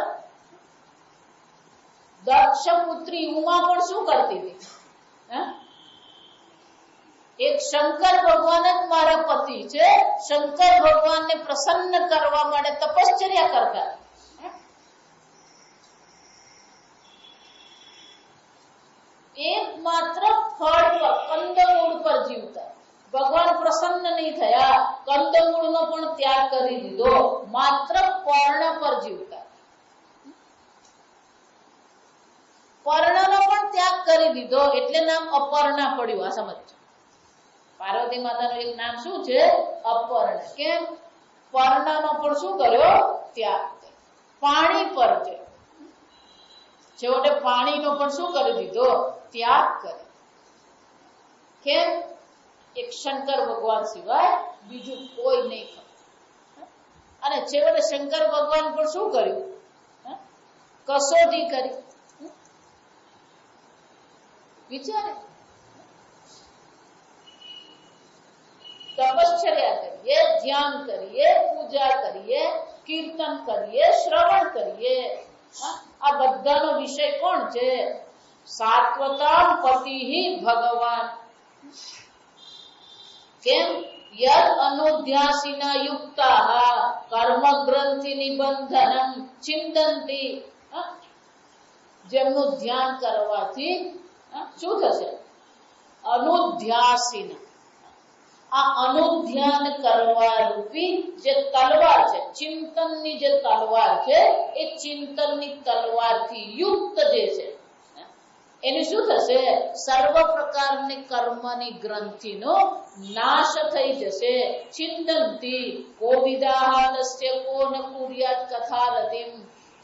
દક્ષ પુત્રી ઉમા પણ શું કરતી હતી? એક શંકર ભગવાન જ મારા પતિ છે, શંકર ભગવાનને પ્રસન્ન કરવા માટે તપશ્ચર્યા કરતા. એકમાત્ર ફળ પર, કંદમૂળ પર જીવતા. ભગવાન પ્રસન્ન નહીં થયા, કંદમૂળનો પણ ત્યાગ કરી દીધો, માત્ર પર્ણ પર જીવતા. પર્ણનો પણ ત્યાગ કરી દીધો એટલે નામ અપર્ણા પડ્યું. આ સમજ. પાર્વતી માતાનું એક નામ શું છે? અપર્ણ. કેમ? પર્ણનો પણ શું કર્યો? ત્યાગ. પાણી પર છે, છેવટે પાણીનો પણ શું કરી દીધો? ત્યાગ કર્યો. કેમ? એક શંકર ભગવાન સિવાય બીજું કોઈ નહીં ખબર. અને છેવટે શંકર ભગવાન પણ શું કર્યું? કસોટી કરી. વિચારે. તપશ્ચર્યા કરીએ, ધ્યાન કરીએ, પૂજા કરીએ, કીર્તન કરીએ, શ્રવણ કરીએ. આ બધાનો વિષય કોણ છે? સાત્વતામ પતિઃ ભગવાન. કેમ? યદ અનુધ્યાસીના યુક્તાઃ કર્મ ગ્રંથિ નિબંધનમ ચિંતન્તિ, જેમનું ધ્યાન કરવાથી શું થશે? અનુધ્યાસીના, આ અનુધ્યાન કરવા રૂપી જે તલવાર છે, ચિંતનની જે તલવાર છે, એ ચિંતનની તલવારથી યુક્ત જે છે એની શું થશે? સર્વ પ્રકારની કર્મની ગ્રંથિનો નાશ થઈ જશે. ચિંતનથી કોવિદાહ તસ્ય કો ન કુર્યાત કથારતિમ.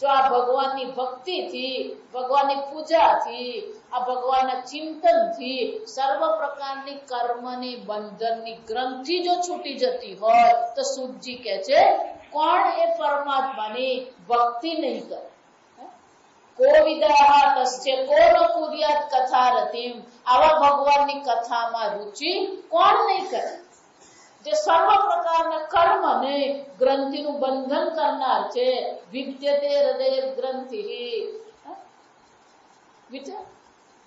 જો આ ભગવાનની ભક્તિથી, ભગવાનની પૂજાથી, આ ભગવાનના ચિંતનથી સર્વ પ્રકારની કર્મની બંધનની ગ્રંથિ જો છૂટી જતી હોય તો સુતજી કહે છે કોણ એ પરમાત્માની ભક્તિ નહીં કરે? કોવિદાહ તસ્ય કો ન કુર્યાત કથારતિમ. આવા ભગવાનની કથામાં રુચિ કોણ નહીં કરે? જે સર્વ પ્રકારના કર્મને ગ્રંથિનું બંધન કરનાર છે. વિદ્યતે હૃદય ગ્રંથિ. વિચાર.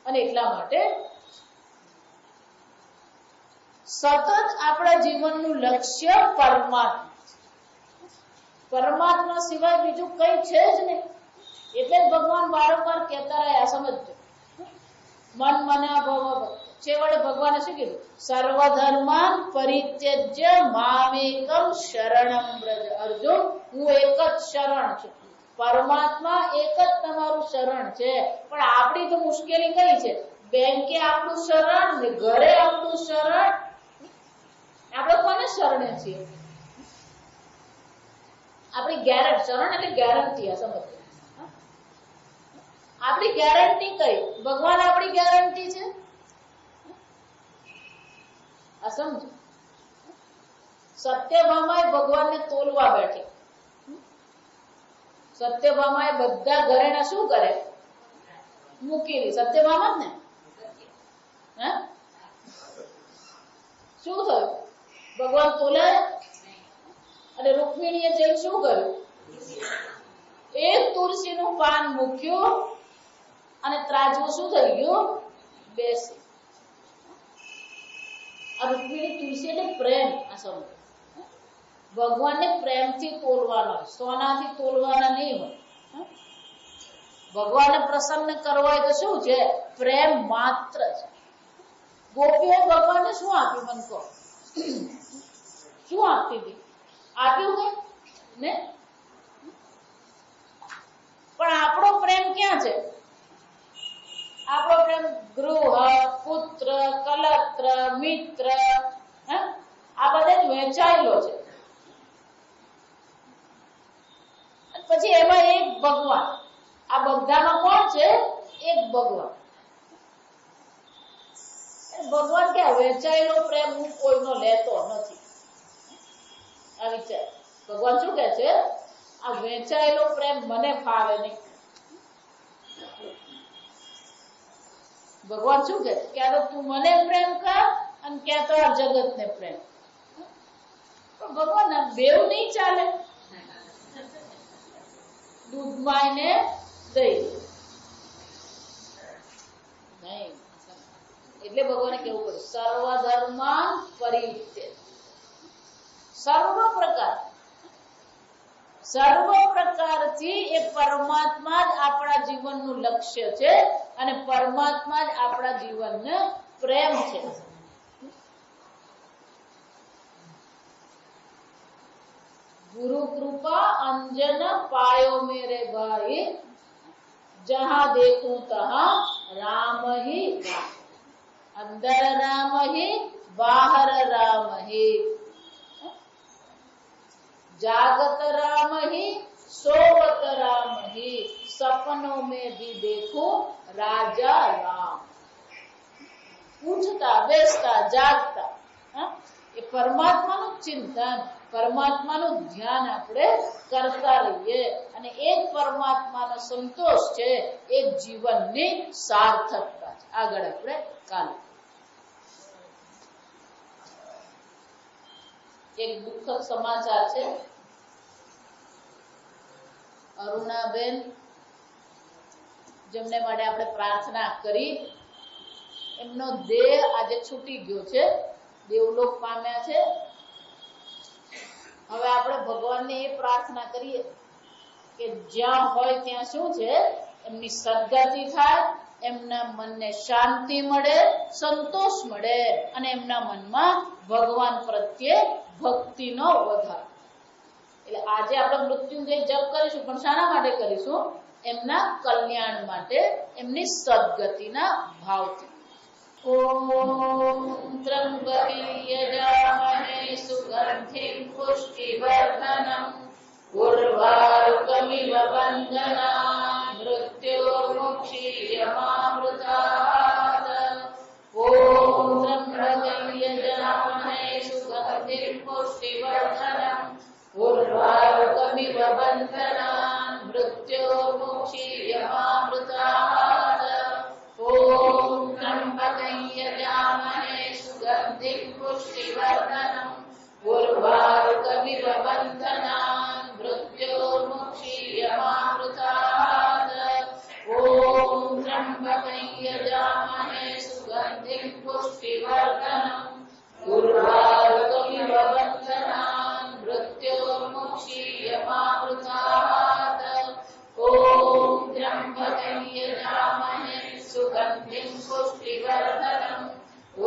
અને એટલા માટે સતત આપણા જીવનનું લક્ષ્ય પરમાત્મા, પરમાત્મા સિવાય બીજું કઈ છે જ નહીં. એટલે ભગવાન વારંવાર કહેતા રહ્યા, સમજજો, મન મના ભવ. છેવટે ભગવાને શું કીધું? સર્વધર્માન પરિત્યજ્ય મામેકમ શરણમ વ્રજ. અર્જુન, હું એક જ શરણ છું, પરમાત્મા એક જ તમારું શરણ છે. પણ આપણી તો મુશ્કેલી કઈ છે? બેંકે આપણું શરણ ને ઘરે આપણું શરણ. આપણે કોને શરણે છીએ? આપણી ગેરંટી. શરણ એટલે ગેરંટી. આ સમજો, આપણી ગેરંટી કઈ? ભગવાન આપણી ગેરંટી છે. આ સમજો. સત્યભામાએ ભગવાનને તોલવા બેઠી. સત્યભામાએ બધા ઘરેણા શું કરે? મૂકી દી. સત્યભામા જ ને? શું થયું? ભગવાન તોલાયા. અને રૂકમિણીએ જઈને શું કર્યું? એક તુલસીનું પાન મૂક્યું અને ત્રાજવું શું થઈ ગયું? બેસી. આ રૂકમિણી તુલસી એટલે પ્રેમ. આ સમજો, ભગવાનને પ્રેમથી તોલવાના, સોનાથી તોલવાના નહીં હોય. ભગવાનને પ્રસન્ન કરવા હોય તો શું છે? પ્રેમ માત્ર છે. ગોપીઓ ભગવાનને શું આપ્યું? મન કહો, શું આપતી હતી? આપ્યું કે ને? પણ આપણો પ્રેમ ક્યાં છે? આપણો પ્રેમ ગૃહ, પુત્ર, કલત્ર, મિત્ર, આ બધે જ વહેંચાયેલો છે. પછી એમાં એક ભગવાન. આ બધામાં કોણ છે? એક ભગવાન. ભગવાન ક્યાં? વહેંચાયેલો પ્રેમ હું કોઈનો લેતો નથી. આ વિચાર. ભગવાન શું કહે છે? આ વહેંચાયેલો પ્રેમ મને ફાવે નહીં. ભગવાન શું કહે? ક્યાં તો તું મને પ્રેમ કર અને ક્યાં તો આ જગતને પ્રેમ. પણ ભગવાન બેવ નહીં ચાલે. દૂધમાં ને દહીં નહીં. એટલે ભગવાને કેવું પડે? સર્વધર્માન પરિત્યજ્ય. સર્વ પ્રકારથી એ પરમાત્મા જ આપણા જીવનનું લક્ષ્ય છે અને પરમાત્મા જ આપણા જીવનને પ્રેમ છે. गुरु कृपा अंजन पायो मेरे भाई, जहां देखूं तहां राम ही, अंदर राम ही बाहर राम ही, जागत राम ही सोवत राम ही, सपनों में भी देखूं राजा राम. ઉઠતા બેસતા જાગતા એ પરમાત્માનું ચિંતન, પરમાત્માનું ધ્યાન આપણે કરતા રહીએ અને એ જ પરમાત્માનો સંતોષ છે, એ જીવનની સાર્થકતા છે. આગળ આપણે કાલે એક દુઃખદ સમાચાર છે. અરુણાબેન, જેમને માટે આપણે પ્રાર્થના કરી, એમનો દેહ આજે છૂટી ગયો છે, દેવલોક પામ્યા છે. હવે આપણે ભગવાનને એ પ્રાર્થના કરીએ કે જ્યાં હોય ત્યાં શું છે, એમની સદગતિ થાય, એમના મનને શાંતિ મળે, સંતોષ મળે અને એમના મનમાં ભગવાન પ્રત્યે ભક્તિનો વધાર. એટલે આજે આપણે મૃત્યુંજય જપ કરીશું, પણ શાના માટે કરીશું? એમના કલ્યાણ માટે, એમની સદગતિના ભાવથી. ઓમ ત્રંબકે યજામહે સુગંધિં પુષ્ટિવર્ધનં ઉર્વારુકમિવ બંધનાન મૃત્યોર્મુક્ષીયમામૃતાत्. ઓમ ત્રંબકે યજામહે સુગંધિં પુષ્ટિવર્ધનં ઉર્વારુકમિવ બંધનાન મૃત્યોર્મુક્ષીયમામૃતાत्. ઓમ ત્રંબકે યજામહે સુગંધિં પુષ્ટિવર્ધનં ઉર્વારુકમિવ બંધનાન મૃત્યોર્મુક્ષીયમામૃતાत्. ઓમ ત્રંબકે યજામહે સુગંધિં પુષ્ટિવર્ધનં ઉર્વારુકમિવ બંધનાન મૃત્યોર્મુક્ષીયમામૃતાत्. ઓમ ત્રંબકે યજામહે સુગંધિં પુષ્ટિવર્ધનં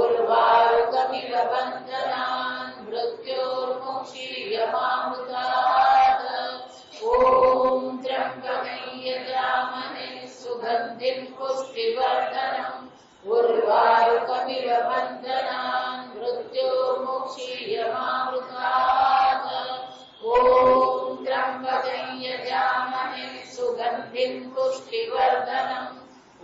ઉર્વારુકમિવ બંધનાન મૃત્યોર્મુક્ષીયમામૃતાत्. ઓમ ત્રંબકે યજામહે સુગંધિં પુષ્ટિવર્ધનં ઉર્વારુકમિવ બંધનાન મૃત્યોર્મુક્ષીયમામૃતાत्. ઓમ ત્રંબકે યજામહે સુગંધિં પુષ્ટિવર્ધનં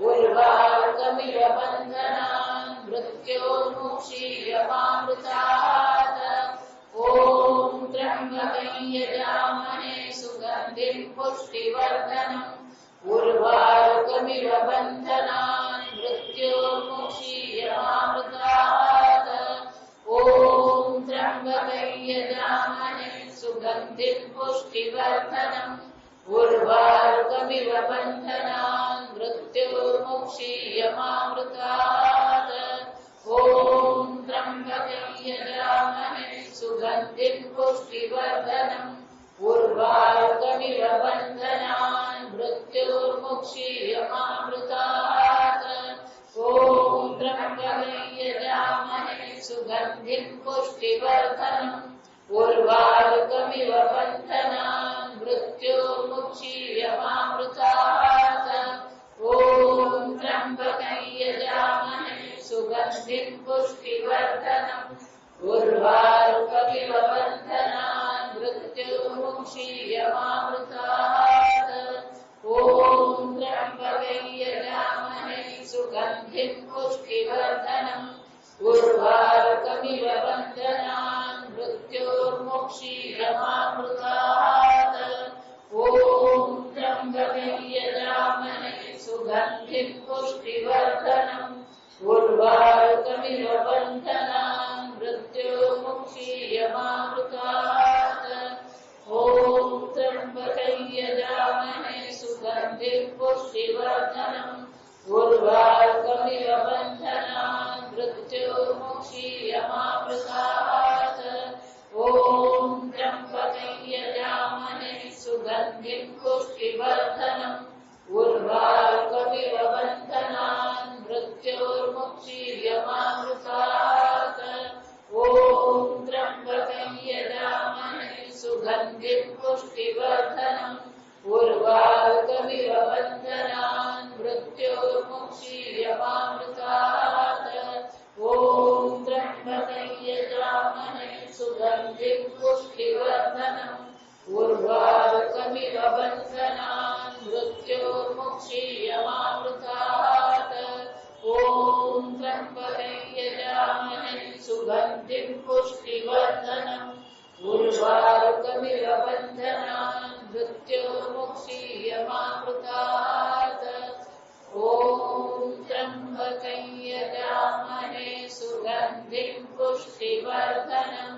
ઉર્વારુકમિવ બંધનાન મૃત્યોર્મુક્ષીયમામૃતાत्. ઓમ ત્રંબકે યજામહે સુગંધિં પુષ્ટિવર્ધનં ઉર્વારુકમિવ બંધનાન મૃત્યોર્મુક્ષીયમામૃતાत्. ઓમ ત્રંબકે યજામહે સુગંધિં પુષ્ટિવર્ધનં ઉર્વારુકમિવ બંધનાન મૃત્યોર્મુક્ષીયમામૃતાत्. ઓમ ત્રંબકે યજામહે સુગંધિં પુષ્ટિવર્ધનં ઉર્વારુકમિવ બંધનાન મૃત્યોર્મુક્ષીયમામૃતાत्. ઓમ ત્રંબકે યજામહે સુગંધિં પુષ્ટિવર્ધનં ઉર્વારુકમિવ બંધનાન મૃત્યોર્મુક્ષીયમામૃતાत्. ઓમ ત્રંબકે યજામહે સુગંધિં પુષ્ટિવર્ધનં ઉર્વારુકમિવ બંધનાન મૃત્યોર્મુક્ષીયમામૃતાत्. ઓમ ત્રંબકે યજામહે સુગંધિં પુષ્ટિવર્ધનં ઉર્વારુકમિવ બંધનાન મૃત્યોર્મુક્ષીયમામૃતાत्. ઓમ ત્રંબકે યજામહે સુગંધિં પુષ્ટિવર્ધનં ઉર્વારુકમિવ બંધનાન મૃત્યોર્મુક્ષીયમામૃતાत्. ઓમ ત્રંબકે યજામહે સુગંધિં પુષ્ટિવર્ધનં ઉર્વારુકમિવ બંધનાન મૃત્યોર્મુક્ષીયમામૃતાत्. ઓમ ત્રંબકે યજામહે સુગંધિં પુષ્ટિવર્ધનં ઉર્વારુકમિવ બંધનાન મૃત્યોર્મુક્ષીયમામૃતાत्. ઓમ ત્રંબકે યજામહે સુગંધિં પુષ્ટિવર્ધનં ઉર્વારુકમિવ બંધનાન મૃત્યોર્મુક્ષીયમામૃતાत्. ઓમ ત્રંબકે યજામહે સુગંધિં પુષ્ટિવર્ધનં ઉર્વારુકમિવ બંધનાન મૃત્યોર્મુક્ષીયમામૃતાत्. ઓમ ત્રંબકે યજામહે સુગંધિં પુષ્ટિવર્ધનં ઉર્વારુકમિવ બંધનાન મૃત્યોર્મુક્ષીયમામૃતાत्. ઓમ ત્રંબકે યજામહે સુગંધિં પુષ્ટિવર્ધનં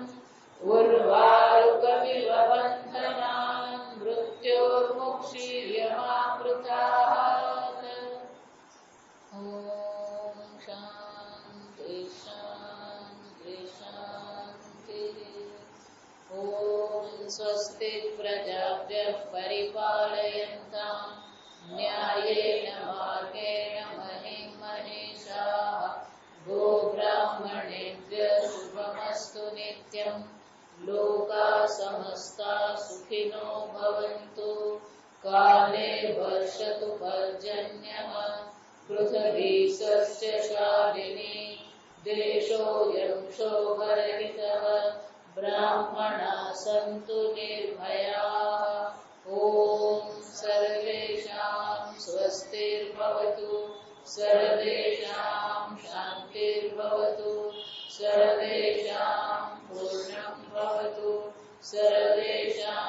ઉર્વારુકમિવ બંધનાન મૃત્યોર્મુક્ષીયમામૃતાत्. ઓમ શાંતિ શાંતિ શાંતિ. ઓમ स्वस्ति प्रजाभ्यः परिपालयन्तां न्यायेन मार्गेण महीं मनीषाः गोब्राह्मणेभ्यः शुभमस्तु नित्यम् लोकाः समस्ताः सुखिनो भवन्तु काले वर्षतु पर्जन्यः पृथिवी सस्यशालिनी देशोऽयं क्षोभरहितः ब्राह्मणाः सन्तु निर्भयाः ॐ सर्वेषां स्वस्तिर्भवतु सर्वेषां शान्तिर्भवतु सर्वेषां पूर्णं भवतु सर्वेषां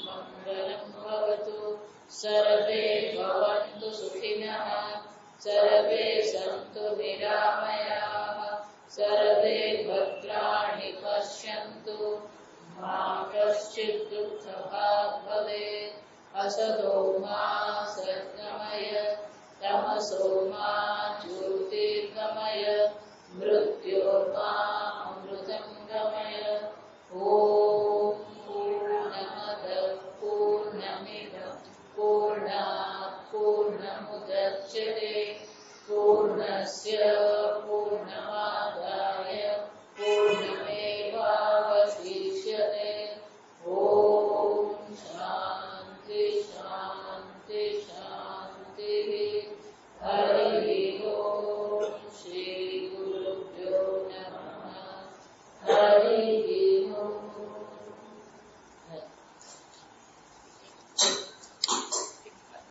मङ्गलं भवतु सर्वे भवन्तु सुखिनः सर्वे सन्तु निरामयाः सर्वे भद्राणि पश्यन्तु मा कश्चित् दुःखभाग् भवेत् असतो मा सद्गमय तमसो मा ज्योतिर्गमय मृत्योर्मामृतं गमय ॐ पूर्णमदः पूर्णमिदं पूर्णात् पूर्णमुदच्यते पूर्णस्य